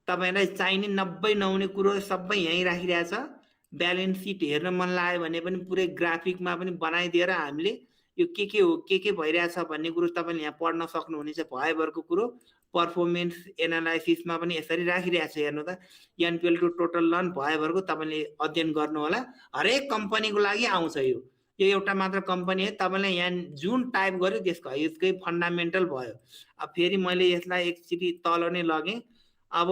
तपाईँलाई चाहिने 90 नहुने कुरो सबै यहीँ राखिरहेछ। ब्यालेन्स सिट हेर्न मन लाग्यो भने पनि पुरै ग्राफिकमा पनि बनाइदिएर हामीले यो के हो के भइरहेछ भन्ने कुरो तपाईँले यहाँ पढ्न सक्नुहुनेछ। भएभरको कुरो पर्फर्मेन्स एनालाइसिसमा पनि यसरी राखिरहेछ। हेर्नु त एनपिएल टु टोटल लन भएभरको तपाईँले अध्ययन गर्नु होला। हरेक कम्पनीको लागि आउँछ। यो एउटा मात्र कम्पनी हो। तपाईँले यहाँ जुन टाइप गर्यो त्यसकै फन्डामेन्टल भयो। अब फेरि मैले यसलाई एकचोटि तल नै लगेँ। अब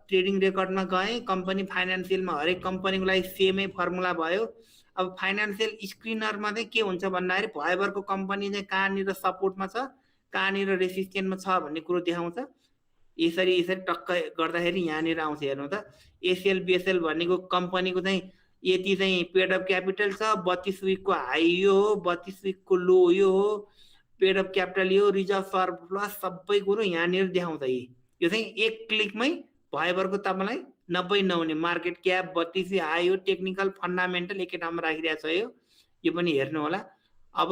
ट्रेडिङ रेकर्डमा गएँ। कम्पनी फाइनेन्सियलमा हरेक कम्पनीको लागि सेमै फर्मुला भयो। अब फाइनेन्सियल स्क्रिनरमा चाहिँ के हुन्छ भन्दाखेरि भएभरको कम्पनी चाहिँ कहाँनिर सपोर्टमा छ, कहाँनिर रेसिस्टेन्टमा छ भन्ने कुरो देखाउँछ। यसरी टक्क गर्दाखेरि यहाँनिर आउँछ। हेर्नु त एसिएल बिएसएल भनेको कम्पनीको चाहिँ यति चाहिँ पेड अफ क्यापिटल छ, 32 विकको हाई यो हो, 32 विकको लो यो हो, पेड अफ क्यापिटल यो, रिजर्भ सरप्लस सबै कुरो यहाँनिर देखाउँछ। यो चाहिँ एक क्लिकमै भएभरको तपाईँलाई 90 नहुने मार्केट क्याप 32 हाई हो, टेक्निकल फन्डामेन्टल एकै ठाउँमा राखिरहेको छ। यो पनि हेर्नु होला। अब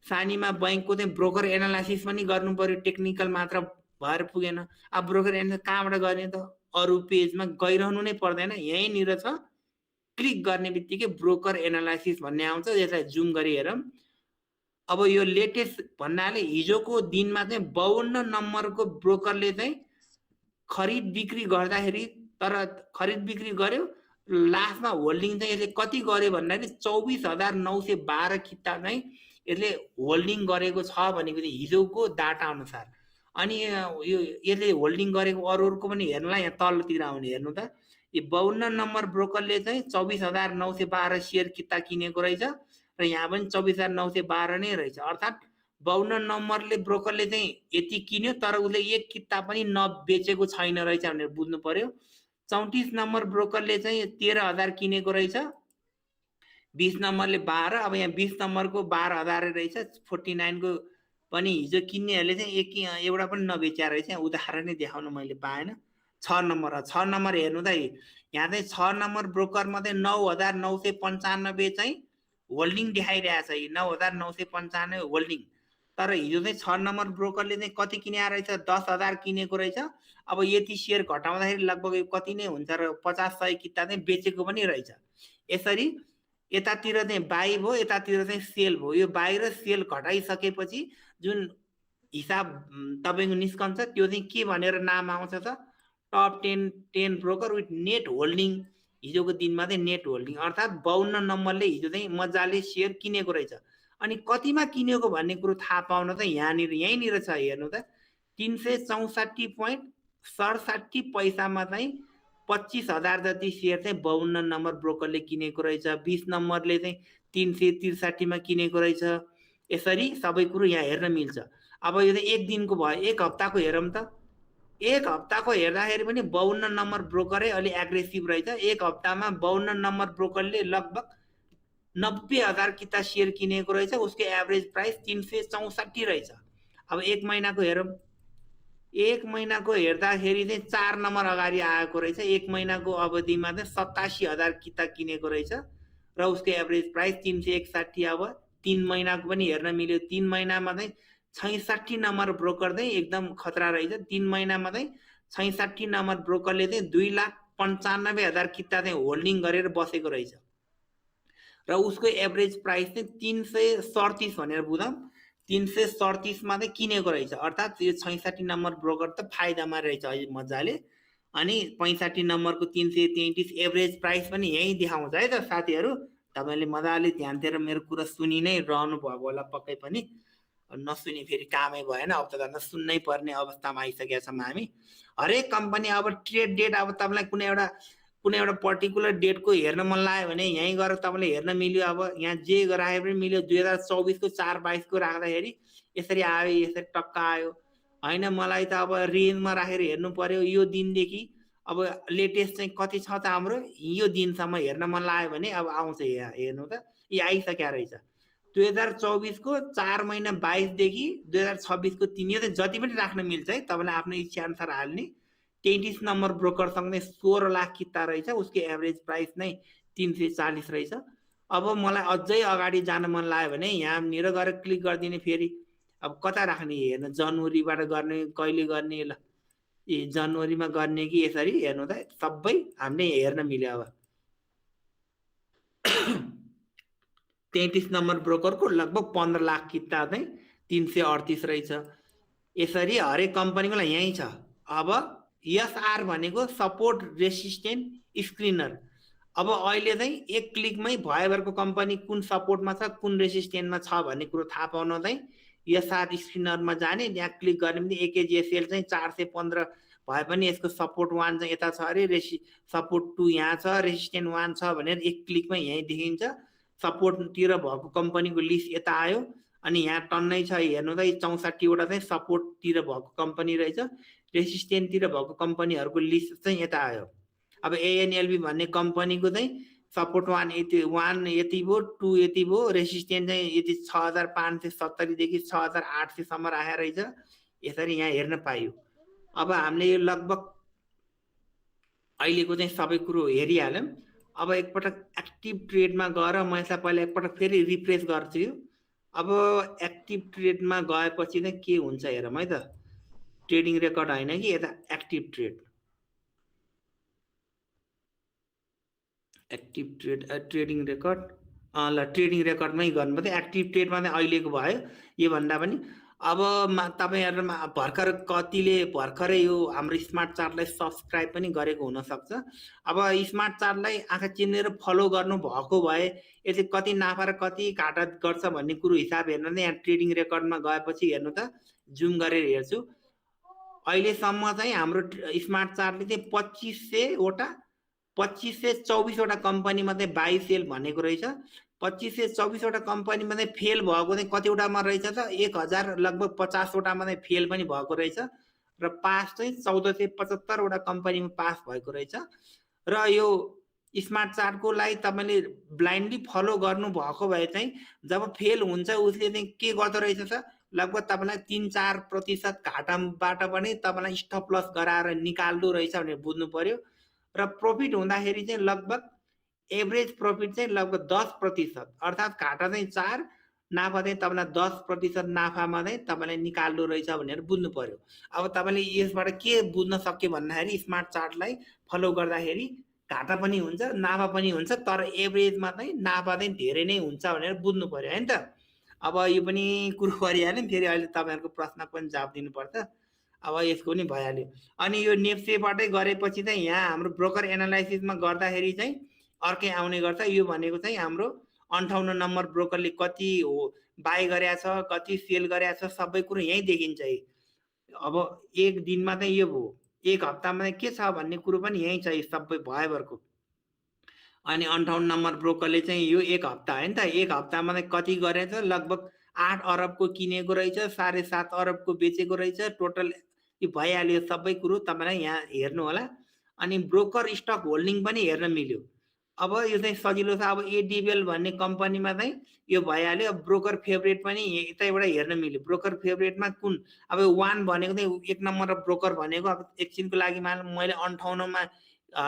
सानीमा बैंकको चाहिँ ब्रोकर एनालाइसिस पनि गर्नु पर्यो। टेक्निकल मात्र भएर पुगेन। अब ब्रोकर एनालाइसिस कहाँबाट गर्ने त? अरू पेजमा गइरहनु नै पर्दैन, यहीँनिर छ। क्लिक गर्ने बित्तिकै ब्रोकर एनालाइसिस भन्ने आउँछ। यसलाई जुम गरी हेरौँ। अब यो लेटेस्ट भन्नाले हिजोको दिनमा चाहिँ 52 नम्बरको ब्रोकरले चाहिँ खरिद बिक्री गर्दाखेरि, तर खरिद बिक्री गर्यो, लास्टमा होल्डिङ चाहिँ यसले कति गर्यो भन्दाखेरि 24,912 किता चाहिँ यसले होल्डिङ गरेको छ भनेको चाहिँ हिजोको डाटा अनुसार। अनि यो यसले होल्डिङ गरेको अरूको पनि हेर्नुलाई यहाँ तलतिर आउने। हेर्नु त यो 52 नम्बर ब्रोकरले चाहिँ 24,912 सेयर किता किनेको रहेछ र यहाँ पनि 24,912 नै रहेछ। अर्थात् 52 नम्बरले ब्रोकरले चाहिँ यति किन्यो तर उसले एक किता पनि नबेचेको छैन रहेछ भनेर बुझ्नु पर्यो। 34 नम्बर ब्रोकरले चाहिँ 13,000 किनेको रहेछ, 20 नम्बरले 12। अब यहाँ 20 नम्बरको 12,000 रहेछ। 49 को पनि हिजो किन्नेहरूले चाहिँ एउटा पनि नबेच्या रहेछ। यहाँ उदाहरणै देखाउन मैले पाएन। 6 नम्बर हेर्नु त यहाँ चाहिँ 6 नम्बर ब्रोकरमा चाहिँ 9,995 चाहिँ होल्डिङ देखाइरहेछ। 9,995 होल्डिङ। तर हिजो चाहिँ 6 नम्बर ब्रोकरले चाहिँ कति किने रहेछ? 10,000 किनेको रहेछ। अब यति सेयर घटाउँदाखेरि लगभग कति नै हुन्छ र 50-100 किता चाहिँ बेचेको पनि रहेछ। यसरी यतातिर चाहिँ बाई भयो, यतातिर चाहिँ सेल भयो। यो बाई र सेल घटाइसकेपछि जुन हिसाब तपाईँको निस्कन्छ त्यो चाहिँ के भनेर नाम आउँछ त? Top 10 broker with net holding हिजोको दिनमा चाहिँ नेट होल्डिङ अर्थात् 52 नम्बरले हिजो चाहिँ मजाले सेयर किनेको रहेछ। अनि कतिमा किनेको भन्ने कुरो थाहा पाउन त यहीँनिर छ, हेर्नु त 364.67 पैसामा चाहिँ 25,000 जति सेयर चाहिँ 52 नम्बर ब्रोकरले किनेको रहेछ। 20 नम्बरले चाहिँ 363 किनेको रहेछ। यसरी सबै कुरो यहाँ हेर्न मिल्छ। अब यो चाहिँ एक दिनको भयो, एक हप्ताको हेरौँ त। एक हप्ताको हेर्दाखेरि पनि 52 नम्बर ब्रोकरै अलि एग्रेसिभ रहेछ। एक हप्तामा 52 नम्बर ब्रोकरले लगभग 90,000 किता सेयर किनेको रहेछ। उसको एभरेज प्राइस 364 रहेछ। अब एक महिनाको हेरौँ। एक महिनाको हेर्दाखेरि चाहिँ 4 नम्बर अगाडि आएको रहेछ। एक महिनाको अवधिमा चाहिँ 87,000 किता किनेको रहेछ र उसको एभरेज प्राइस 361। अब 3 महिनाको पनि हेर्न मिल्यो। 3 महिनामा चाहिँ 66 नम्बर ब्रोकर चाहिँ एकदम खतरा रहेछ। 3 महिनामा चाहिँ 66 नम्बर ब्रोकरले चाहिँ 2,95,000 किता चाहिँ होल्डिङ गरेर बसेको रहेछ र उसको एभरेज प्राइस चाहिँ 337 भनेर बुझौँ। 337 मा चाहिँ किनेको रहेछ। अर्थात् यो 66 नम्बर ब्रोकर त फाइदामा रहेछ अहिले मजाले। अनि 65 नम्बरको 333 एभरेज प्राइस पनि यही देखाउँछ है त साथीहरू। तपाईँले मजाले ध्यान दिएर मेरो कुरा सुनि नै रहनु भएको होला पक्कै पनि। नसुनी फेरि कामै भएन। अब त झन् सुन्नै पर्ने अवस्थामा आइसकेका छौँ हामी। हरेक कम्पनी अब ट्रेड डेट अब तपाईँलाई कुनै एउटा पर्टिकुलर डेटको हेर्न मन लाग्यो भने यहीँ गएर तपाईँले हेर्न मिल्यो। अब यहाँ जे राखे पनि मिल्यो। 2024 को 4/22 को राख्दाखेरि यसरी आयो, यसरी टक्क आयो होइन। मलाई त अब रेन्जमा राखेर हेर्नु पर्यो। यो दिनदेखि अब लेटेस्ट चाहिँ कति छ त हाम्रो, यो दिनसम्म हेर्न मन लाग्यो भने अब आउँछ। यहाँ हेर्नु त, यो आइसकेको रहेछ। 2024 को 4 महिना 22 देखि 2026 को 3, यो त जति पनि राख्न मिल्छ है। तपाईँले आफ्नो इच्छा अनुसार हाल्ने। 33 नम्बर ब्रोकरसँग नै 16 लाख किता रहेछ। उसको एभरेज प्राइस नै 340 रहेछ। अब मलाई अझै अगाडि जान मन लाग्यो भने यहाँनिर गएर क्लिक गरिदिने। फेरि अब कता राख्ने हेर्न, जनवरीबाट गर्ने, कहिले गर्ने, ल जनवरीमा गर्ने कि यसरी हेर्नु त सबै हामीले हेर्न मिल्यो। अब 33 नम्बर ब्रोकरको लगभग 15 लाख किता चाहिँ 338 रहेछ। यसरी हरेक कम्पनीको यहीँ छ। अब एसआर भनेको सपोर्ट रेसिस्टेन्ट स्क्रिनर। अब अहिले चाहिँ एक क्लिकमै भएभरको कम्पनी कुन सपोर्टमा छ, कुन रेसिस्टेन्टमा छ भन्ने कुरो थाहा पाउन चाहिँ एसआर स्क्रिनरमा जाने। त्यहाँ क्लिक गर्ने पनि एकेजिएसएल चाहिँ 415 भए पनि यसको सपोर्ट 1 चाहिँ यता छ अरे, सपोर्ट 2 यहाँ छ, रेसिस्टेन्ट 1 छ भनेर एक क्लिकमै यहीँ देखिन्छ। सपोर्टतिर भएको कम्पनीको लिस्ट यता आयो। अनि यहाँ टन्नै छ हेर्नु त, 64वटा चाहिँ सपोर्टतिर भएको कम्पनी रहेछ। रेसिस्टेन्टतिर भएको कम्पनीहरूको लिस्ट चाहिँ यता आयो। अब एएनएलबी भन्ने कम्पनीको चाहिँ सपोर्ट 1 यति भयो, 2 यति भयो, रेसिस्टेन्ट चाहिँ यति 6,570 देखि 6,800 सम्म राखेको रहेछ। यसरी यहाँ हेर्न पाइयो। अब हामीले यो लगभग अहिलेको चाहिँ सबै कुरो हेरिहाल्यौँ। अब एकपटक एक्टिभ ट्रेडमा गएर म यसलाई पहिला एकपटक फेरि रिफ्रेस गर्छु। अब एक्टिभ ट्रेडमा गएपछि चाहिँ के हुन्छ हेरौँ है त। ट्रेडिङ रेकर्ड होइन कि यता active trade, active trade trading record, ल ट्रेडिङ रेकर्डमै गर्नुपर्छ। एक्टिभ ट्रेडमा चाहिँ अहिलेको भयो। योभन्दा पनि अब तपाईँहरूमा भर्खर कतिले भर्खरै यो हाम्रो स्मार्ट चार्टलाई सब्सक्राइब पनि गरेको हुनसक्छ। अब स्मार्ट चार्टलाई आँखा चिनेर फलो गर्नु भएको भए यो चाहिँ कति नाफा र कति घाटा गर्छ भन्ने कुरो हिसाब हेर्न चाहिँ यहाँ ट्रेडिङ रेकर्डमा गएपछि हेर्नु त, जुम गरेर हेर्छु। अहिलेसम्म चाहिँ हाम्रो स्मार्ट चार्टले चाहिँ 2524वटा कम्पनीमा चाहिँ बाई सेल भनेको रहेछ। 2524वटा कम्पनीमा चाहिँ फेल भएको चाहिँ कतिवटामा रहेछ त, 1000 लगभग 50वटामा चाहिँ फेल पनि भएको रहेछ र पास चाहिँ 1475वटा कम्पनीमा पास भएको रहेछ। र यो स्मार्ट चार्टको लागि तपाईँले ब्लाइन्डली फलो गर्नु भएको भए चाहिँ जब फेल हुन्छ उसले चाहिँ के गर्दो रहेछ त, लगभग तपाईँलाई 3-4% घाटाबाट पनि तपाईँलाई स्टप लस गराएर निकाल्दो रहेछ भनेर बुझ्नु पर्यो। र प्रफिट हुँदाखेरि चाहिँ लगभग एभरेज प्रफिट चाहिँ लगभग 10%, अर्थात् घाटा चाहिँ 4, नाफा चाहिँ तपाईँलाई 10% नाफामा चाहिँ तपाईँलाई निकाल्दो रहेछ भनेर बुझ्नु पर्यो। अब तपाईँले यसबाट के बुझ्न सक्यो भन्दाखेरि स्मार्ट चार्टलाई फलो गर्दाखेरि घाटा पनि हुन्छ, नाफा पनि हुन्छ, तर एभरेजमा चाहिँ नाफा चाहिँ धेरै नै हुन्छ भनेर बुझ्नु पर्यो होइन त। अब यो पनि कुरो गरिहाल्यौँ। फेरि अहिले तपाईँहरूको प्रश्न पनि जवाब दिनुपर्छ। अब यसको पनि भइहाल्यो। अनि यो नेप्सेबाटै गरेपछि चाहिँ यहाँ हाम्रो ब्रोकर एनालाइसिसमा गर्दाखेरि चाहिँ अर्कै आउने गर्छ। यो भनेको चाहिँ हाम्रो 58 नम्बर ब्रोकरले कति हो बाई गरेको छ, कति सेल गरेको छ, सबै कुरो यहीँ देखिन्छ। अब एक दिनमा चाहिँ यो भयो, एक हप्तामा चाहिँ के छ भन्ने कुरो पनि यहीँ छ सबै भयभरको। अनि 58 नम्बर ब्रोकरले चाहिँ यो एक हप्ता हो नि त, एक हप्तामा चाहिँ कति गरेछ, लगभग 8 अरबको किनेको रहेछ, 7.5 अरबको बेचेको रहेछ, टोटल यो भइहाल्यो सबै कुरो तपाईँलाई यहाँ हेर्नु होला। अनि ब्रोकर स्टक होल्डिङ पनि हेर्न मिल्यो। अब यो चाहिँ सजिलो छ। अब एडिबिएल भन्ने कम्पनीमा चाहिँ यो भइहाल्यो। अब ब्रोकर फेभरेट पनि यतैबाट हेर्न मिल्यो। ब्रोकर फेभरेटमा कुन, अब 1 भनेको चाहिँ एक नम्बर ब्रोकर भनेको, अब एकछिनको लागि मैले 58मा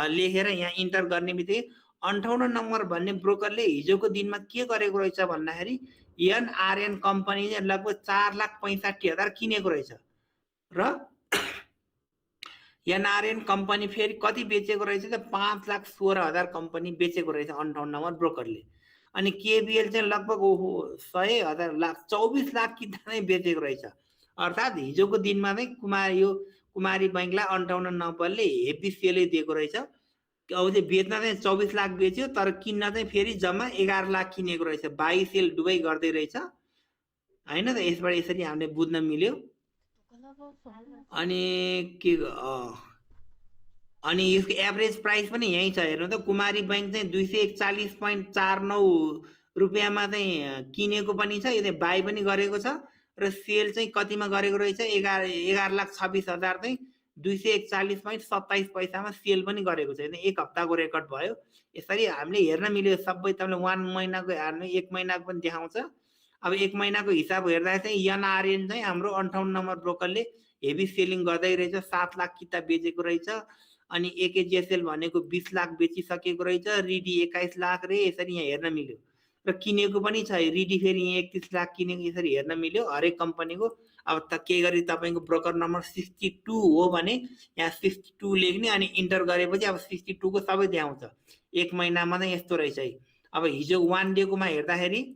लेखेर यहाँ इन्टर गर्ने बित्तिकै 58 नम्बर भन्ने ब्रोकरले हिजोको दिनमा के गरेको रहेछ भन्दाखेरि एनआरएन कम्पनीले लगभग 4,65,000 किनेको रहेछ र एनआरएन कम्पनी फेरि कति बेचेको रहेछ त 5,16,000 कम्पनी बेचेको रहेछ 58 नम्बर ब्रोकरले। अनि केबिएल चाहिँ लगभग 100,000 लाख 24 लाख किता नै बेचेको रहेछ। अर्थात् हिजोको दिनमा चाहिँ कुमारी बैंकलाई 58 नम्बरले हेभी सेलै दिएको रहेछ। अब चाहिँ बेच्न चाहिँ 24 लाख बेच्यो, तर किन्न चाहिँ फेरि जम्मा 11 लाख किनेको रहेछ। बाई सेल दुवै गर्दै रहेछ होइन त। यसबाट यसरी हामीले बुझ्न मिल्यो। अनि के अनि यसको एभरेज प्राइस पनि यहीँ छ हेर्नु त। कुमारी बैंक चाहिँ 241.49 रुपियाँमा चाहिँ किनेको पनि छ, यो चाहिँ बाई पनि गरेको छ र सेल चाहिँ कतिमा गरेको रहेछ 11,26,000 चाहिँ 241.27 पैसामा सेल पनि गरेको छ। एक हप्ताको रेकर्ड भयो। यसरी हामीले हेर्न मिल्यो सबै। तपाईँले 1 महिनाको हेर्नु, 1 महिनाको पनि देखाउँछ। अब 1 महिनाको हिसाब हेर्दा चाहिँ एनआरएन चाहिँ हाम्रो 58 नम्बर ब्रोकरले हेभी सेलिङ गर्दै रहेछ, 7 लाख किताब बेचेको रहेछ। अनि एकेजिएसएल भनेको 20 लाख बेचिसकेको रहेछ, रिडी 21 लाख रे, यसरी यहाँ हेर्न मिल्यो। र किनेको पनि छ रिडी फेरि यहाँ 31 लाख किनेको, यसरी हेर्न मिल्यो हरेक कम्पनीको। अब त के गरी तपाईँको ब्रोकर नम्बर 62 हो भने यहाँ 62 लेख्ने, अनि इन्टर गरेपछि अब 62 को सबै देखाउँछ। एक महिनामा चाहिँ यस्तो रहेछ है। अब हिजो 1 डेकोमा हेर्दाखेरि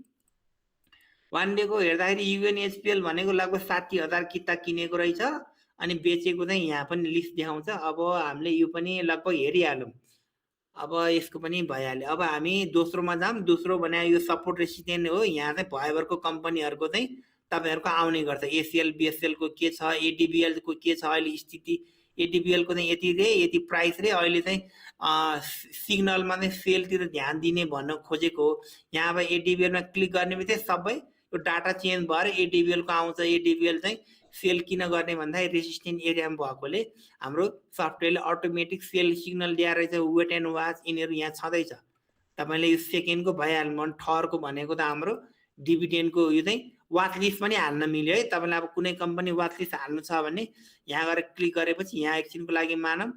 1 डेको हेर्दाखेरि युएनएचपिएल भनेको लगभग 60,000 किता किनेको रहेछ, अनि बेचेको चाहिँ यहाँ पनि लिस्ट देखाउँछ। अब हामीले यो पनि लगभग हेरिहालौँ। अब यसको पनि भइहाल्यो। अब हामी दोस्रोमा जाऊँ। दोस्रो भने यो सपोर्ट रेसिस्टेन्ट हो। यहाँ चाहिँ भयभरको कम्पनीहरूको चाहिँ तपाईँहरूको आउने गर्छ। एसिएल बिएसएलको के छ, एडिबिएलको के छ अहिले स्थिति। एडिबिएलको चाहिँ यति रे, यति प्राइस रे। अहिले चाहिँ सिग्नलमा चाहिँ सेलतिर ध्यान दिने भन्न खोजेको हो। यहाँ अब एडिबिएलमा क्लिक गर्ने बित्तिकै सबै यो डाटा चेन्ज भएर एडिबिएलको आउँछ। एडिबिएल चाहिँ सेल किन गर्ने भन्दाखेरि रेसिस्टेन्ट एरियामा भएकोले हाम्रो सफ्टवेयरले अटोमेटिक सेल सिग्नल दिएर रहेछ। वेट एन्ड वाच यिनीहरू यहाँ छँदैछ। तपाईँले यो सेकेन्डको भइहाल्नु। थर्डको भनेको त हाम्रो डिभिडेन्डको यो चाहिँ वाच लिस्ट पनि हाल्न मिल्यो है। तपाईँलाई अब कुनै कम्पनी वाच लिस्ट हाल्नु छ भने यहाँ गएर क्लिक गरेपछि यहाँ एकछिनको लागि मानौँ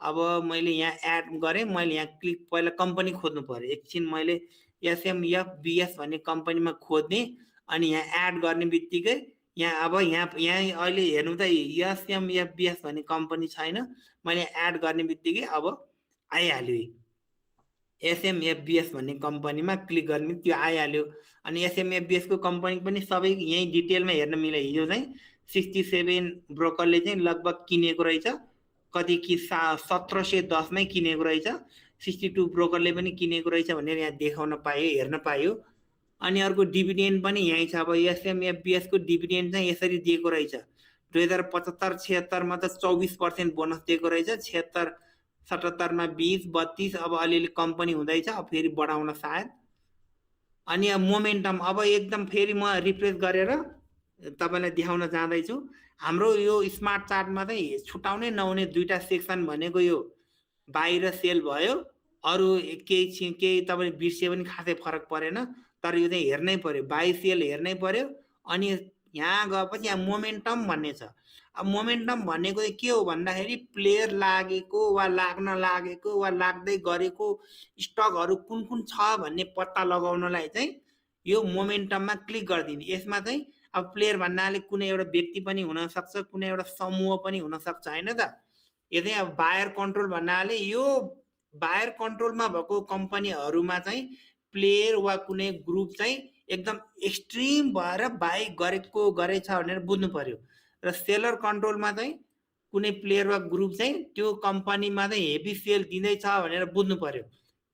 अब मैले यहाँ एड गरेँ। मैले यहाँ क्लिक पहिला कम्पनी खोज्नु पऱ्यो। एकछिन मैले एसएमएफबिएस भन्ने कम्पनीमा खोज्ने, अनि यहाँ एड गर्ने बित्तिकै यहाँ अब यहाँ अहिले हेर्नु त एसएमएफबिएस भन्ने कम्पनी छैन। मैले एड गर्ने बित्तिकै अब आइहाल्यो। एसएमएफबिएस भन्ने कम्पनीमा क्लिक गर्ने त्यो आइहाल्यो। अनि एसएमएफबिएसको कम्पनी पनि सबै यहीँ डिटेलमा हेर्न मिल्यो। हिजो चाहिँ 67 ब्रोकरले चाहिँ लगभग किनेको रहेछ। कति कि 1710मै किनेको रहेछ। 62 ब्रोकरले पनि किनेको रहेछ भनेर यहाँ देखाउन पायो, हेर्न पायो। अनि अर्को डिभिडेन्ड पनि यहीँ छ। अब एसएमएफबिएसको डिभिडेन्ड चाहिँ यसरी दिएको रहेछ। 2075-76मा त 24% बोनस दिएको रहेछ, 76-77मा 20, 32। अब अलिअलि कम्पनी हुँदैछ, अब फेरि बढाउन सायद। अनि अब मोमेन्टम अब एकदम फेरि म रिफ्रेस गरेर तपाईँलाई देखाउन जाँदैछु। हाम्रो यो स्मार्ट चार्टमा चाहिँ छुटाउनै नहुने दुईटा सेक्सन भनेको यो बाई र सेल भयो। अरू केही तपाईँले बिर्से पनि खासै फरक परेन, तर यो चाहिँ हेर्नै पर्यो। बाई सेल हेर्नै पर्यो। अनि यहाँ गएपछि यहाँ मोमेन्टम भन्ने छ। अब मोमेन्टम भनेको चाहिँ के हो भन्दाखेरि प्लेयर लागेको वा लाग्न लागेको वा लाग्दै गरेको स्टकहरू कुन कुन छ भन्ने पत्ता लगाउनलाई चाहिँ यो मोमेन्टममा क्लिक गरिदिने। यसमा चाहिँ अब प्लेयर भन्नाले कुनै एउटा व्यक्ति पनि हुनसक्छ, कुनै एउटा समूह पनि हुनसक्छ होइन त। यो चाहिँ अब बायर कन्ट्रोल भन्नाले यो बायर कन्ट्रोलमा भएको कम्पनीहरूमा चाहिँ प्लेयर वा कुनै ग्रुप चाहिँ एकदम एक्सट्रिम भएर बाई गरेछ भनेर बुझ्नु पर्यो। र सेलर कन्ट्रोलमा चाहिँ कुनै प्लेयर वा ग्रुप चाहिँ त्यो कम्पनीमा चाहिँ हेभी सेल दिँदैछ भनेर बुझ्नु पर्यो।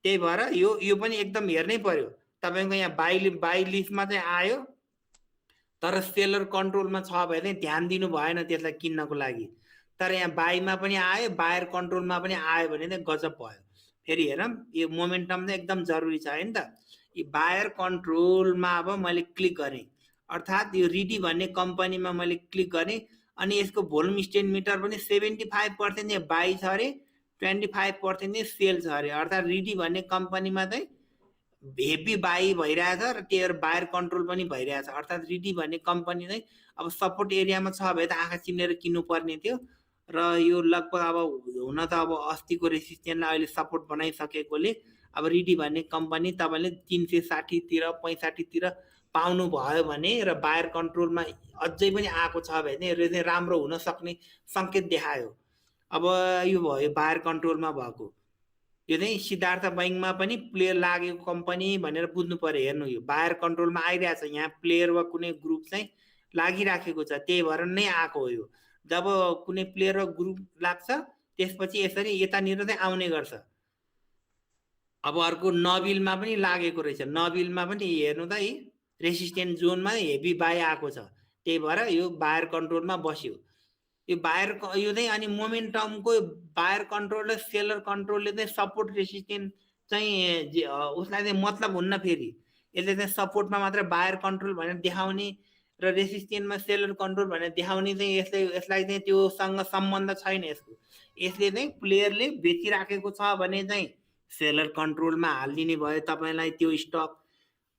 त्यही भएर यो पनि एकदम हेर्नै पर्यो। तपाईँको यहाँ बाई लिस्टमा चाहिँ आयो तर सेलर कन्ट्रोलमा छ भने चाहिँ ध्यान दिनु भएन त्यसलाई किन्नको लागि। तर यहाँ बाईमा पनि आयो, बायर कन्ट्रोलमा पनि आयो भने चाहिँ गजब भयो। फेरि हेरौँ, यो मोमेन्टम चाहिँ एकदम जरुरी छ होइन त। यो बायर कन्ट्रोलमा अब मैले क्लिक गरेँ, अर्थात् यो रिडी भन्ने कम्पनीमा मैले क्लिक गरेँ अनि यसको भोल्युम स्ट्रेन्थ मिटर पनि 75% चाहिँ बाई छ अरे, 25% चाहिँ सेल छ अरे। अर्थात् रिडी भन्ने कम्पनीमा चाहिँ हेभी बाई भइरहेछ र त्यो बायर कन्ट्रोल पनि भइरहेछ। अर्थात् रिडी भन्ने कम्पनी चाहिँ अब सपोर्ट एरियामा छ भने त आँखा चिम्लेर किन्नुपर्ने थियो र यो लगभग अब हुन त अब अस्तिको रेसिस्टेन्सलाई अहिले सपोर्ट बनाइसकेकोले अब रिडी भन्ने कम्पनी तपाईँले 360 तिर 65 तिर पाउनु भयो भने र बायर कन्ट्रोलमा अझै पनि आएको छ भने यो चाहिँ राम्रो हुन सक्ने सङ्केत देखायो। अब यो भयो बायर कन्ट्रोलमा भएको। यो चाहिँ सिद्धार्थ बैङ्कमा पनि प्लेयर लागेको कम्पनी भनेर बुझ्नु पर्यो। हेर्नु, यो बायर कन्ट्रोलमा आइरहेछ, यहाँ प्लेयर वा कुनै ग्रुप चाहिँ लागिराखेको छ, त्यही भएर नै आएको हो। यो जब कुनै प्लेयर वा ग्रुप लाग्छ त्यसपछि यसरी यतानिर चाहिँ आउने गर्छ। अब अर्को नबिलमा पनि लागेको रहेछ, नबिलमा पनि हेर्नु त यी रेसिस्टेन्ट जोनमा हेभी बाई आएको छ, त्यही भएर यो बायर कन्ट्रोलमा बस्यो। यो बायर यो चाहिँ अनि मोमेन्टमको बायर कन्ट्रोल र सेलर कन्ट्रोलले चाहिँ सपोर्ट रेसिस्टेन्ट चाहिँ उसलाई चाहिँ मतलब हुन्न। फेरि यसले चाहिँ सपोर्टमा मात्र बायर कन्ट्रोल भनेर देखाउने र रेसिस्टेन्टमा सेलर कन्ट्रोल भनेर देखाउने चाहिँ यसलाई चाहिँ त्योसँग सम्बन्ध छैन। यसले चाहिँ प्लेयरले बेचिराखेको छ भने चाहिँ सेलर कन्ट्रोलमा हालिदिने भयो तपाईँलाई त्यो स्टक,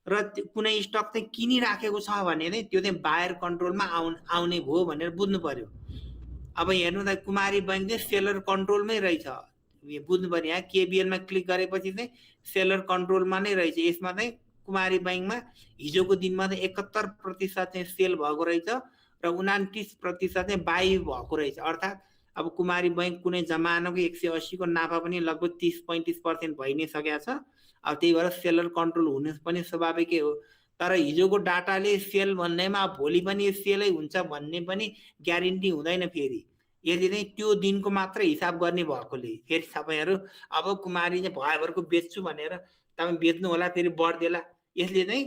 र कुनै स्टक चाहिँ किनिराखेको छ भने चाहिँ त्यो चाहिँ बायर कन्ट्रोलमा आउने भयो भनेर बुझ्नु पर्यो। अब हेर्नु त कुमारी बैङ्क चाहिँ सेलर कन्ट्रोलमै रहेछ, बुझ्नु पर्यो। यहाँ केबिएलमा क्लिक गरेपछि चाहिँ सेलर कन्ट्रोलमा नै रहेछ। यसमा चाहिँ कुमारी बैङ्कमा हिजोको दिनमा चाहिँ 71% चाहिँ सेल भएको रहेछ र 29% चाहिँ बाई भएको रहेछ। अर्थात् अब कुमारी बैङ्क कुनै जमानाको 180 को नाफा पनि लगभग 30-35% भइ नै सकेको छ। अब त्यही भएर सेलर कन्ट्रोल हुनु पनि स्वाभाविकै हो। तर हिजोको डाटाले सेल भन्नेमा भोलि पनि सेलै हुन्छ भन्ने पनि ग्यारेन्टी हुँदैन। फेरि यसले चाहिँ त्यो दिनको मात्र हिसाब गर्ने भएकोले फेरि तपाईँहरू अब कुमारी चाहिँ भयभरको बेच्छु भनेर तपाईँ बेच्नु होला, फेरि बढ्देला। यसले चाहिँ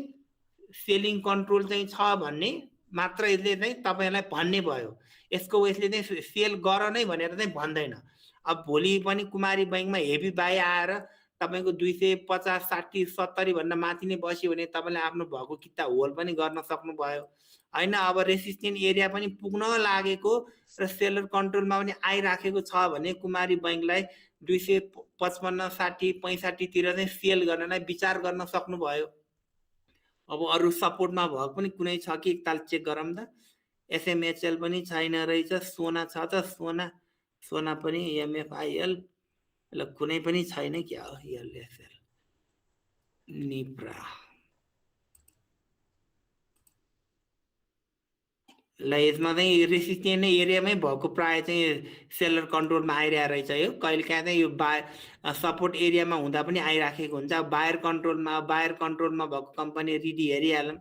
सेलिङ कन्ट्रोल चाहिँ छ भन्ने मात्र यसले चाहिँ तपाईँलाई भन्ने भयो। यसको यसले चाहिँ सेल गर नै भनेर चाहिँ भन्दैन। अब भोलि पनि कुमारी बैङ्कमा हेभी बाई आएर तपाईँको 250, 60, 70 भन्दा माथि नै बस्यो भने तपाईँले आफ्नो भएको किता होल पनि गर्न सक्नुभयो होइन। अब रेसिस्टेन्ट एरिया पनि पुग्न लागेको र सेलर कन्ट्रोलमा पनि आइराखेको छ भने कुमारी बैङ्कलाई 255, 60, 65 तिर चाहिँ सेल गर्नलाई विचार गर्न सक्नुभयो। अब अरू सपोर्टमा भएको पनि कुनै छ कि एकताल चेक गरौँ त। एसएमएचएल पनि छैन रहेछ, सोना छ त, सोना पनि एमएफआइएल कुनै पनि छैन क्या हो। एलएसएल, निप्रा ल यसमा चाहिँ रेसिस्टेन्ट एरियामै भएको प्राय चाहिँ सेलर कन्ट्रोलमा आइरहेको रहेछ। यो कहिलेकाहीँ चाहिँ यो सपोर्ट एरियामा हुँदा पनि आइराखेको हुन्छ। अब बायर कन्ट्रोलमा भएको कम्पनी रिडी हेरिहालौँ।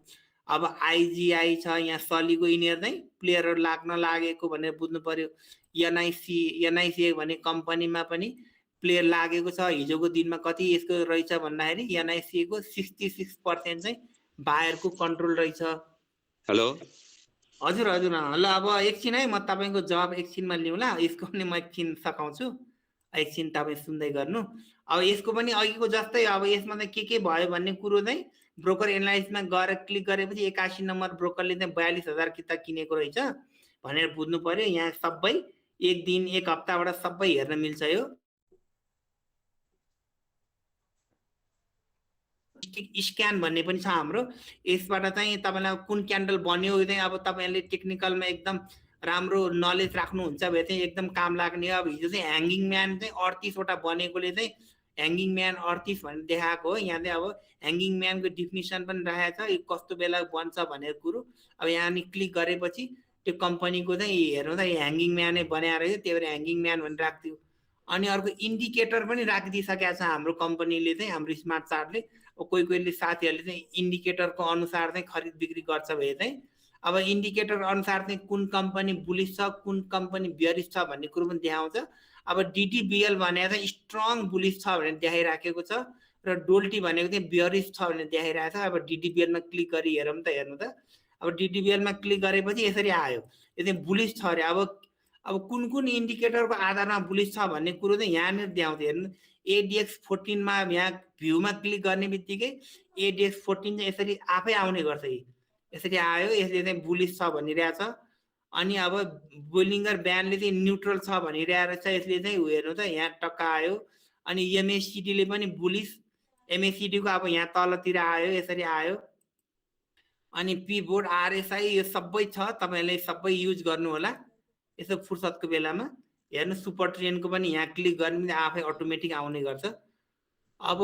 अब आइजिआई छ, यहाँ सलीको यिनीहरू चाहिँ प्लेयरहरू लाग्न लागेको भनेर बुझ्नु पर्यो। एनआइसी भन्ने कम्पनीमा पनि प्लेयर लागेको छ। हिजोको दिनमा कति यसको रहेछ भन्दाखेरि एनआइसीको 66% चाहिँ बायरको कन्ट्रोल रहेछ। हेलो हजुर हजुर, ल अब एकछिन है, म तपाईँको जवाब एकछिनमा लिउँला। यसको पनि म एकछिन सघाउँछु, एकछिन तपाईँ सुन्दै गर्नु। अब यसको पनि अघिको जस्तै अब यसमा चाहिँ के भयो भन्ने कुरो चाहिँ ब्रोकर एनालाइसिसमा गएर क्लिक गरेपछि 81 नम्बर ब्रोकरले चाहिँ 42,000 किता किनेको रहेछ भनेर बुझ्नु पर्यो। यहाँ सबै एक दिन एक हप्ताबाट सबै हेर्न मिल्छ। यो स्क्यान भन्ने पनि छ हाम्रो, यसबाट चाहिँ तपाईँलाई कुन क्यान्डल बन्यो चाहिँ अब तपाईँहरूले टेक्निकलमा एकदम राम्रो नलेज राख्नुहुन्छ भने चाहिँ एकदम काम लाग्ने। अब हिजो चाहिँ ह्याङ्गिङ म्यान चाहिँ 38 वटा बनेकोले चाहिँ ह्याङ्गिङ म्यान 38 भनेर देखाएको हो। यहाँ चाहिँ अब ह्याङ्गिङ म्यानको डिफिनिसन पनि राखेको छ, यो कस्तो बेला बन्छ भनेर कुरो। अब यहाँ नि क्लिक गरेपछि त्यो कम्पनीको चाहिँ हेर्नु त ह्याङ्गिङ म्यानै बनाएर रहेछ, त्यही भएर ह्याङ्गिङ म्यान भनेर राखिदियो। अनि अर्को इन्डिकेटर पनि राखिदिइसकेको छ हाम्रो कम्पनीले चाहिँ, हाम्रो स्मार्ट चार्टले। कोही कोहीले साथीहरूले चाहिँ इन्डिकेटरको अनुसार चाहिँ खरिद बिक्री गर्छ भए चाहिँ अब इन्डिकेटर अनुसार चाहिँ कुन कम्पनी बुलिस छ कुन कम्पनी बियरिस छ भन्ने कुरो पनि देखाउँछ। अब डिडिबिएल भनेको चाहिँ स्ट्रङ बुलिस छ भनेर देखाइराखेको छ र डोल्टी भनेको चाहिँ बियरिस छ भनेर देखाइरहेको छ। अब डिडिबिएलमा क्लिक गरी हेरौँ त हेर्नु त। अब डिडिबिएलमा क्लिक गरेपछि यसरी आयो, यो चाहिँ बुलिस छ अरे। अब कुन कुन इन्डिकेटरको आधारमा बुलिस छ भन्ने कुरो चाहिँ यहाँनिर देखाउँछ हेर्नु। एडिएक्स 14मा यहाँ भ्यूमा क्लिक गर्ने बित्तिकै एडिएक्स 14 चाहिँ यसरी आफै आउने गर्छ। यसरी आयो, यसले चाहिँ बुलिस छ भनिरहेछ। अनि अब बोलिङ्गर ब्यान्डले चाहिँ न्युट्रल छ भनिरहेको छ, यसले चाहिँ हेर्नु त यहाँ टक्क आयो। अनि एमएसिडीले पनि बुलिस, एमएसिडीको अब यहाँ तलतिर आयो, यसरी आयो। अनि पिबोर्ड आरएसआई यो सबै छ, तपाईँले सबै युज गर्नु होला यसो फुर्सदको बेलामा। हेर्नु सुपर ट्रेनको पनि यहाँ क्लिक गर्ने आफै अटोमेटिक आउने गर्छ। अब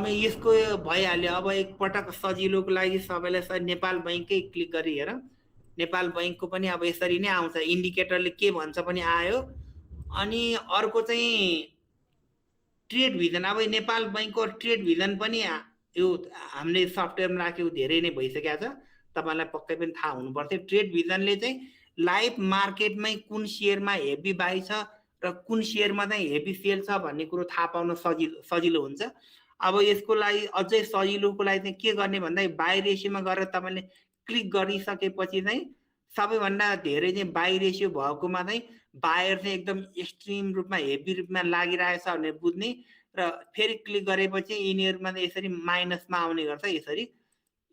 यसको भइहाल्यो। अब एकपटक सजिलोको लागि सबैलाई नेपाल बैंककै क्लिक गरी हेरौँ। नेपाल बैंकको पनि अब यसरी नै आउँछ, इन्डिकेटरले के भन्छ पनि आयो। अनि अर्को चाहिँ ट्रेड भिजन। अब नेपाल बैंकको ट्रेड भिजन पनि यो हामीले सफ्टवेयरमा राखेको धेरै नै भइसकेको छ, तपाईँलाई पक्कै पनि थाहा हुनुपर्छ। ट्रेड भिजनले चाहिँ लाइभ मार्केटमै कुन सेयरमा हेभी बाई छ र कुन सेयरमा चाहिँ हेभी सेल छ भन्ने कुरो थाहा पाउन सजिलो हुन्छ। अब यसको लागि अझै सजिलोको लागि चाहिँ के गर्ने भन्दा बाई रेसियोमा गएर तपाईँले क्लिक गरिसकेपछि चाहिँ सबैभन्दा धेरै चाहिँ बाई रेसियो भएकोमा चाहिँ बायर चाहिँ एकदम एक्सट्रिम रूपमा हेभी रूपमा लागिरहेछ भनेर बुझ्ने र फेरि क्लिक गरेपछि यिनीहरूमा चाहिँ यसरी माइनसमा आउने गर्छ,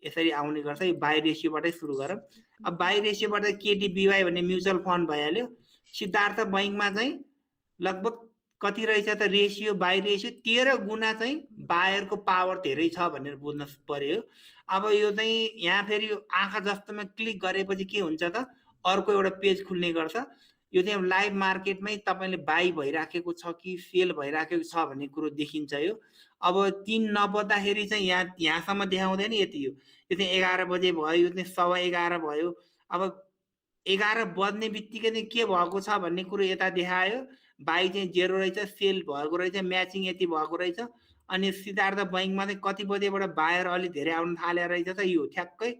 यसरी आउने गर्छ। यो बाई रेसियोबाटै सुरु गरौँ। अब बाई रेसियोबाट केडिबिवाई भन्ने म्युचुअल फन्ड भइहाल्यो। सिद्धार्थ बैंकमा चाहिँ लगभग कति रहेछ त रेसियो, बाई रेसियो 13 गुणा चाहिँ बायरको पावर धेरै छ भनेर बुझ्न पर्यो। अब यो चाहिँ यहाँ फेरि आँखा जस्तोमा क्लिक गरेपछि के हुन्छ त अर्को एउटा पेज खुल्ने गर्छ। यो चाहिँ लाइभ मार्केटमै तपाईँले बाई भइराखेको छ कि सेल भइराखेको छ भन्ने कुरो देखिन्छ। यो अब 3 नबज्दाखेरि चाहिँ यहाँसम्म देखाउँदैन, यति यो चाहिँ 11 बजे भयो, यो चाहिँ 11:15 भयो। अब 11 बज्ने बित्तिकै चाहिँ के भएको छ भन्ने कुरो यता देखायो। बाई चाहिँ 0 रहेछ, सेल भएको रहेछ, म्याचिङ यति भएको रहेछ। अनि सिद्धार्थ बैंकमा चाहिँ कति बजेबाट बायर अलि धेरै आउन थाले रहेछ त यो ठ्याक्कै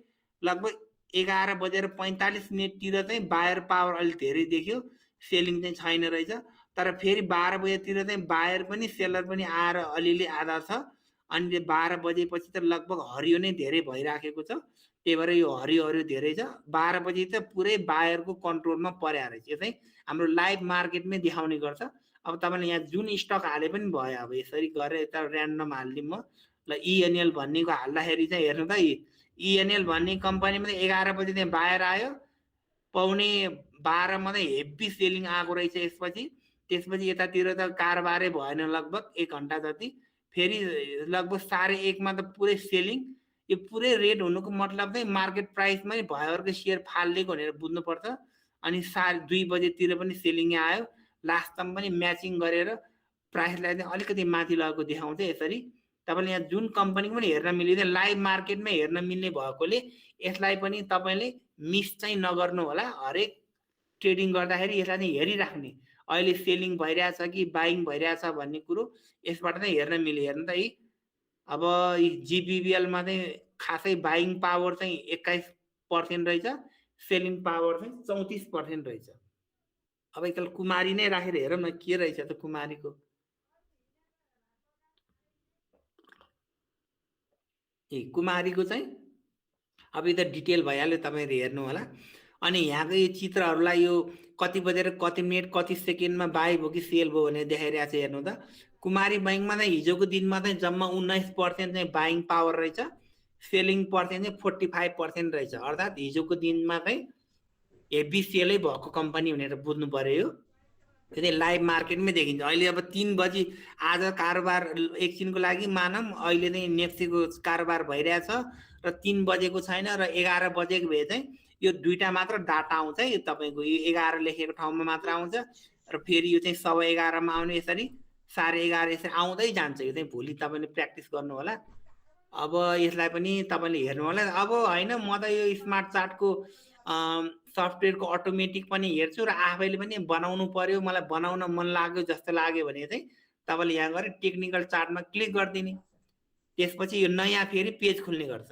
लगभग 11:45 चाहिँ बायर पावर अलि धेरै देख्यो, सेलिङ चाहिँ छैन रहेछ। तर फेरि 12 बजेतिर चाहिँ बायर पनि सेलर पनि आएर अलिअलि आधा छ। अनि 12 बजेपछि त लगभग हरियो नै धेरै भइराखेको छ, त्यही भएर यो हरियो धेरै छ। 12 बजे त पुरै बायरको कन्ट्रोलमा पर्या रहेछ। यो चाहिँ हाम्रो लाइभ मार्केटमै देखाउने गर्छ। अब तपाईँले यहाँ जुन स्टक हाले पनि भयो। अब यसरी गरेर यता ऱ्यान्डम हालिदिउँ म। ल इएनएल भन्नेको हाल्दाखेरि चाहिँ हेर्नु त इएनएल भन्ने कम्पनीमा चाहिँ 11 बजे चाहिँ बायर आयो, 11:15 चाहिँ हेभी सेलिङ आएको रहेछ। त्यसपछि यतातिर त कारोबारै भएन लगभग 1 घन्टा जति। फेरि लगभग 1:30 त पुरै सेलिङ। यो पुरै रेट हुनुको मतलब चाहिँ मार्केट प्राइसमै भयोहरूको सेयर फालिदिएको भनेर बुझ्नुपर्छ। अनि 2:30 बजेतिर पनि सेलिङ आयो, लास्टमा पनि म्याचिङ गरेर प्राइसलाई चाहिँ अलिकति माथि लगेको देखाउँछ। यसरी तपाईँले यहाँ जुन कम्पनीको पनि हेर्न मिलिँदैन, लाइभ मार्केटमै हेर्न मिल्ने भएकोले यसलाई पनि तपाईँले मिस चाहिँ नगर्नु होला। हरेक ट्रेडिङ गर्दाखेरि यसलाई चाहिँ हेरिराख्ने, अहिले सेलिङ भइरहेछ कि बाइङ भइरहेछ भन्ने कुरो यसबाट चाहिँ हेर्न मिल्यो। हेर्नु त अब जिबिबिएलमा चाहिँ खासै बाइङ पावर चाहिँ 21% रहेछ, सेलिङ पावर चाहिँ 34% रहेछ। अब एकताल कुमारी नै राखेर हेरौँ न के रहेछ त कुमारीको। कुमारीको चाहिँ अब यो त डिटेल भइहाल्यो, तपाईँले हेर्नु होला। अनि यहाँको यो चित्रहरूलाई यो कति बजेर कति मिनट कति सेकेन्डमा बाई भयो कि सेल भयो भनेर देखाइरहेको छ। हेर्नु त कुमारी बैंकमा चाहिँ हिजोको दिनमा चाहिँ जम्मा 19% चाहिँ बाइङ पावर रहेछ, सेलिङ पर्सेन्ट चाहिँ 45% रहेछ। अर्थात् हिजोको दिनमा चाहिँ हेभी सेलै भएको कम्पनी भनेर बुझ्नु पर्यो। यो चाहिँ लाइभ मार्केटमै देखिन्छ। अहिले अब 3 बजी आज कारोबार एकछिनको लागि मानौँ, अहिले चाहिँ नेप्सीको कारोबार भइरहेछ र 3 बजेको छैन र 11 बजेको भए चाहिँ यो दुईटा मात्र डाटा आउँछ। यो तपाईँको यो 11 लेखेको ठाउँमा मात्र आउँछ र फेरि यो चाहिँ 11:15 आउने, यसरी 11:30 यसरी आउँदै जान्छ। यो चाहिँ भोलि तपाईँले प्र्याक्टिस गर्नु होला। अब यसलाई पनि तपाईँले हेर्नु होला। अब होइन म त यो स्मार्ट चार्टको सफ्टवेयरको अटोमेटिक पनि हेर्छु र आफैले पनि बनाउनु पर्यो, मलाई बनाउन मन लाग्यो जस्तो लाग्यो भने चाहिँ तपाईँले यहाँ गएर टेक्निकल चार्टमा क्लिक गरिदिने, त्यसपछि यो नयाँ फेरि पेज खुल्ने गर्छ।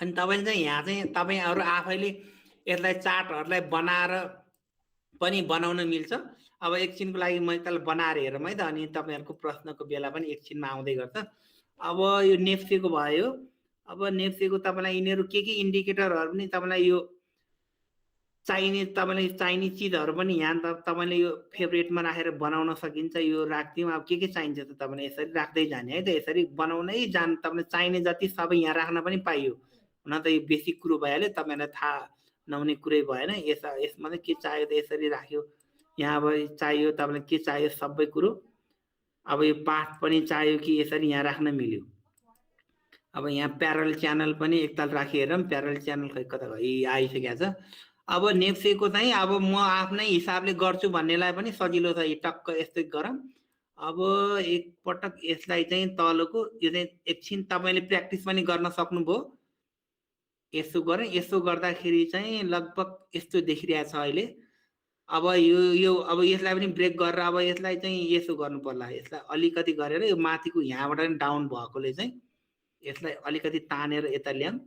अनि तपाईँले चाहिँ यहाँ चाहिँ तपाईँहरू आफैले यसलाई चार्टहरूलाई बनाएर पनि बनाउन मिल्छ। अब एकछिनको लागि मैले त्यसलाई बनाएर हेरौँ है त, अनि तपाईँहरूको प्रश्नको बेला पनि एकछिनमा आउँदै गर्छ। अब यो नेप्सेको भयो। अब नेप्सेको तपाईँलाई यिनीहरू के इन्डिकेटरहरू पनि तपाईँलाई यो तपाईँलाई चाहिने चिजहरू पनि यहाँ तपाईँले यो फेभरेटमा राखेर बनाउन सकिन्छ। यो राख्दिउँ, अब के चाहिन्छ त तपाईँले यसरी राख्दै जाने है त, यसरी बनाउनै जानु। तपाईँलाई चाहिने जति सबै यहाँ राख्न पनि पाइयो। हुन त यो बेसिक कुरो भइहाल्यो, तपाईँलाई थाहा नहुने कुरै भएन। यसमा चाहिँ के चाहियो त यसरी राख्यो। यहाँ अब चाहियो तपाईँलाई के चाहियो सबै कुरो। अब यो पाठ पनि चाहियो कि यसरी यहाँ राख्न मिल्यो। अब यहाँ प्यारल च्यानल पनि एकताल राखिहेरौँ। प्यारल च्यानल खै कता आइसकेको छ। अब नेप्सेको चाहिँ अब म आफ्नै हिसाबले गर्छु भन्नेलाई पनि सजिलो छ। टक्क यस्तै गरौँ। अब एकपटक यसलाई चाहिँ तलको यो चाहिँ एकछिन तपाईँले प्र्याक्टिस पनि गर्न सक्नुभयो। यसो गरेँ, यसो गर्दाखेरि चाहिँ लगभग यस्तो देखिरहेछ अहिले। अब यो अब यसलाई पनि ब्रेक गरेर अब यसलाई चाहिँ यसो गर्नु पर्ला। यसलाई अलिकति गरेर यो माथिको यहाँबाट पनि डाउन भएकोले चाहिँ यसलाई अलिकति तानेर यता ल्याऊँ।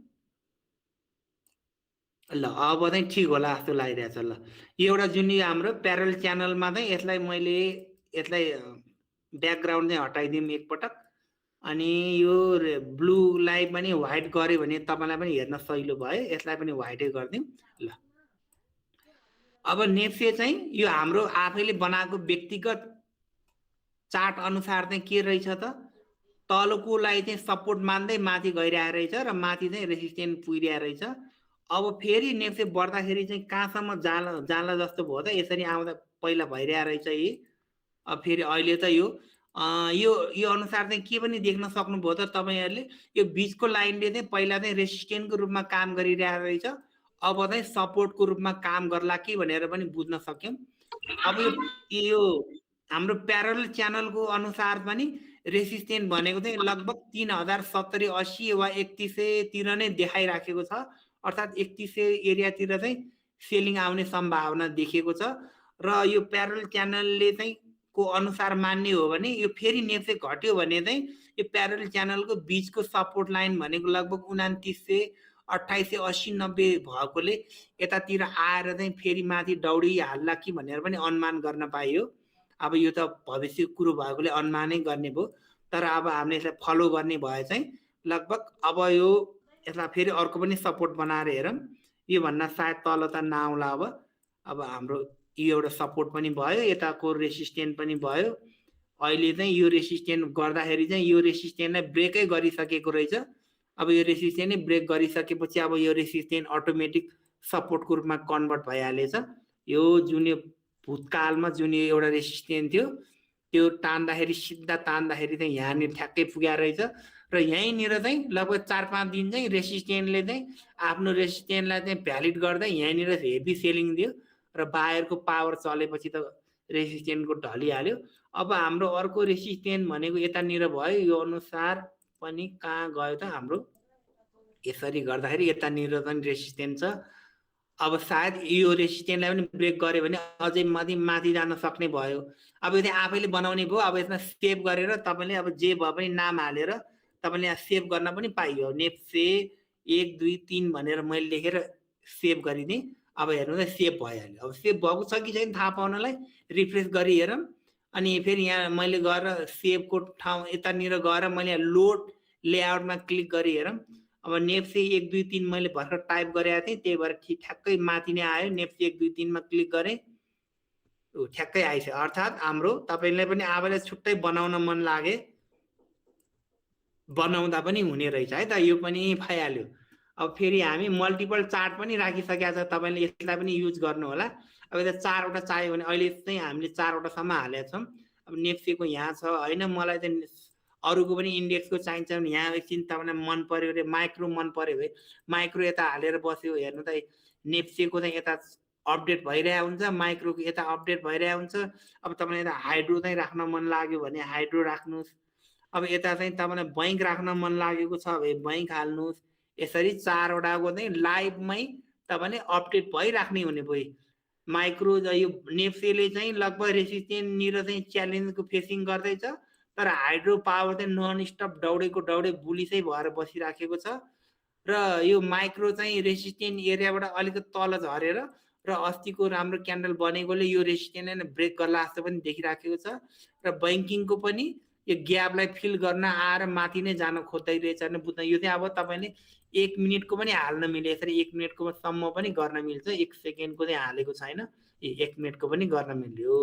ल अब चाहिँ ठिक होला जस्तो लागिरहेछ। ल यो एउटा जुन यो हाम्रो प्यारल च्यानलमा चाहिँ यसलाई ब्याकग्राउन्ड चाहिँ हटाइदिउँ एकपटक। अनि यो ब्लूलाई पनि व्हाइट गऱ्यो भने तपाईँलाई पनि हेर्न सजिलो भयो। यसलाई पनि व्हाइटै गरिदिउँ। ल अब नेप्से चाहिँ यो हाम्रो आफैले बनाएको व्यक्तिगत चार्ट अनुसार चाहिँ के रहेछ त, तलकोलाई चाहिँ सपोर्ट मान्दै माथि गइरहेको रहेछ र माथि चाहिँ रेसिस्टेन्ट पुगिरहेको रहेछ। अब फेरि नेप्से बढ्दाखेरि चाहिँ कहाँसम्म जाला जस्तो भयो त, यसरी आउँदा पहिला भइरहेको रहेछ यी। अब फेरि अहिले त यो अनुसार चाहिँ के पनि देख्न सक्नुभयो त तपाईँहरूले। यो बिचको लाइनले चाहिँ पहिला चाहिँ रेसिस्टेन्टको रूपमा काम गरिरहेको रहेछ, अब चाहिँ सपोर्टको रूपमा काम गर्ला कि भनेर पनि बुझ्न सक्यौँ। अब यो हाम्रो प्यारल च्यानलको अनुसार पनि रेसिस्टेन्ट भनेको चाहिँ लगभग 3070 80 वा 3100 तिर नै देखाइराखेको छ। अर्थात् 3100 एरियातिर चाहिँ सेलिङ आउने सम्भावना देखिएको छ। र यो प्यारल च्यानलले चाहिँ को अनुसार मान्ने हो भने यो फेरि नेप्से घट्यो भने चाहिँ यो प्यारल च्यानलको बिचको सपोर्ट लाइन भनेको लगभग 2900 2880 90 भएकोले यतातिर आएर चाहिँ फेरि माथि दौडिहाल्ला कि भनेर पनि अनुमान गर्न पाइयो। अब यो त भविष्य कुरो भएकोले अनुमानै गर्ने भयो। तर अब हामीले यसलाई फलो गर्ने भए चाहिँ लगभग अब यसलाई फेरि अर्को पनि सपोर्ट बनाएर हेरौँ। यो भन्दा सायद तल त नआउला। अब हाम्रो यो एउटा सपोर्ट पनि भयो, यताको रेसिस्टेन्ट पनि भयो। अहिले चाहिँ यो रेसिस्टेन्ट गर्दाखेरि चाहिँ यो रेसिस्टेन्टलाई ब्रेकै गरिसकेको रहेछ। अब यो रेसिस्टेन्ट नै ब्रेक गरिसकेपछि अब यो रेसिस्टेन्ट अटोमेटिक सपोर्टको रूपमा कन्भर्ट भइहालेछ। यो जुन यो भूतकालमा जुन यो एउटा रेसिस्टेन्ट थियो त्यो तान्दाखेरि सिधा तान्दाखेरि चाहिँ यहाँनिर ठ्याक्कै पुगेको रहेछ। र यहीँनिर चाहिँ लगभग 4-5 दिन चाहिँ रेसिस्टेन्टले चाहिँ आफ्नो रेसिस्टेन्टलाई चाहिँ भ्यालिड गर्दै यहाँनिर हेभी सेलिङ दियो र बायरको पावर चलेपछि त रेसिस्टेन्टको ढलिहाल्यो। अब हाम्रो अर्को रेसिस्टेन्ट भनेको यतानिर भयो। यो अनुसार पनि कहाँ गयो त हाम्रो, यसरी गर्दाखेरि यतानिर पनि रेसिस्टेन्ट छ। अब सायद यो रेसिस्टेन्टलाई पनि ब्रेक गर्यो भने अझै माथि जान सक्ने भयो। अब यो चाहिँ आफैले बनाउने भयो। अब यसमा सेभ गरेर तपाईँले अब जे भए पनि नाम हालेर तपाईँले यहाँ सेभ गर्न पनि पाइयो। नेप्से 1 2 3 भनेर मैले लेखेर सेभ गरिदिएँ। अब हेर्नु त सेभ भइहाल्यो। अब सेभ भएको छ कि छैन थाहा पाउनलाई रिफ्रेस गरी हेरौँ। अनि फेरि यहाँ मैले गएर सेभको ठाउँ यतानिर गएर मैले यहाँ लोड लेआउटमा क्लिक गरी हेरौँ। अब नेप्से 1 2 3 मैले भर्खर टाइप गरेको थिएँ, त्यही भएर ठ्याक्कै माथि नै आयो। नेप्से 1 2 3 मा क्लिक गरेँ, ठ्याक्कै आइछ। अर्थात् हाम्रो तपाईँले पनि आफैलाई छुट्टै बनाउन मन लागे बनाउँदा पनि हुने रहेछ है त, यो पनि भइहाल्यो। अब फेरि हामी मल्टिपल चार्ट पनि राखिसकेका छ, तपाईँले यसलाई पनि युज गर्नु होला। अब यता 4वटा चाहियो भने अहिले चाहिँ हामीले 4वटासम्म हालेका छौँ। अब नेप्सेको यहाँ छ होइन, मलाई चाहिँ अरूको पनि इन्डेक्सको चाहिन्छ भने यहाँ एकछिन तपाईँलाई मन पर्यो अरे माइक्रो मन पर्यो भने माइक्रो यता हालेर बस्यो। हेर्नु त नेप्सेको चाहिँ यता अपडेट भइरहेको हुन्छ, माइक्रोको यता अपडेट भइरहेको हुन्छ। अब तपाईँलाई यता हाइड्रो चाहिँ राख्न मन लाग्यो भने हाइड्रो राख्नुहोस्। अब यता चाहिँ तपाईँलाई बैङ्क राख्न मन लागेको छ भने बैङ्क हाल्नुहोस्। यसरी 4वटाको चाहिँ लाइभमै तपाईँले अपडेट भइराख्ने हुने भयो। माइक्रो यो नेप्सेले चाहिँ लगभग रेसिस्टेन्टनिर चाहिँ च्यालेन्जको फेसिङ गर्दैछ, तर हाइड्रो पावर चाहिँ नन स्टप दौडेको दौडे बुलिसै भएर बसिराखेको छ। र यो माइक्रो चाहिँ रेसिस्टेन्ट एरियाबाट अलिकति तल झरेर र अस्तिको राम्रो क्यान्डल बनेकोले यो रेसिस्टेन्टलाई नै ब्रेक गर्ला जस्तो पनि देखिराखेको छ र बैंकिङको पनि यो ग्यापलाई फिल गर्न आएर माथि नै जान खोज्दै रहेछ भने बुझ्न यो चाहिँ अब तपाईँले 1 मिनेटको पनि हाल्न मिले यसरी 1 मिनेटको सम्म पनि गर्न मिल्छ 1 सेकेन्डको चाहिँ हालेको छैन 1 मिनेटको पनि गर्न मिल्यो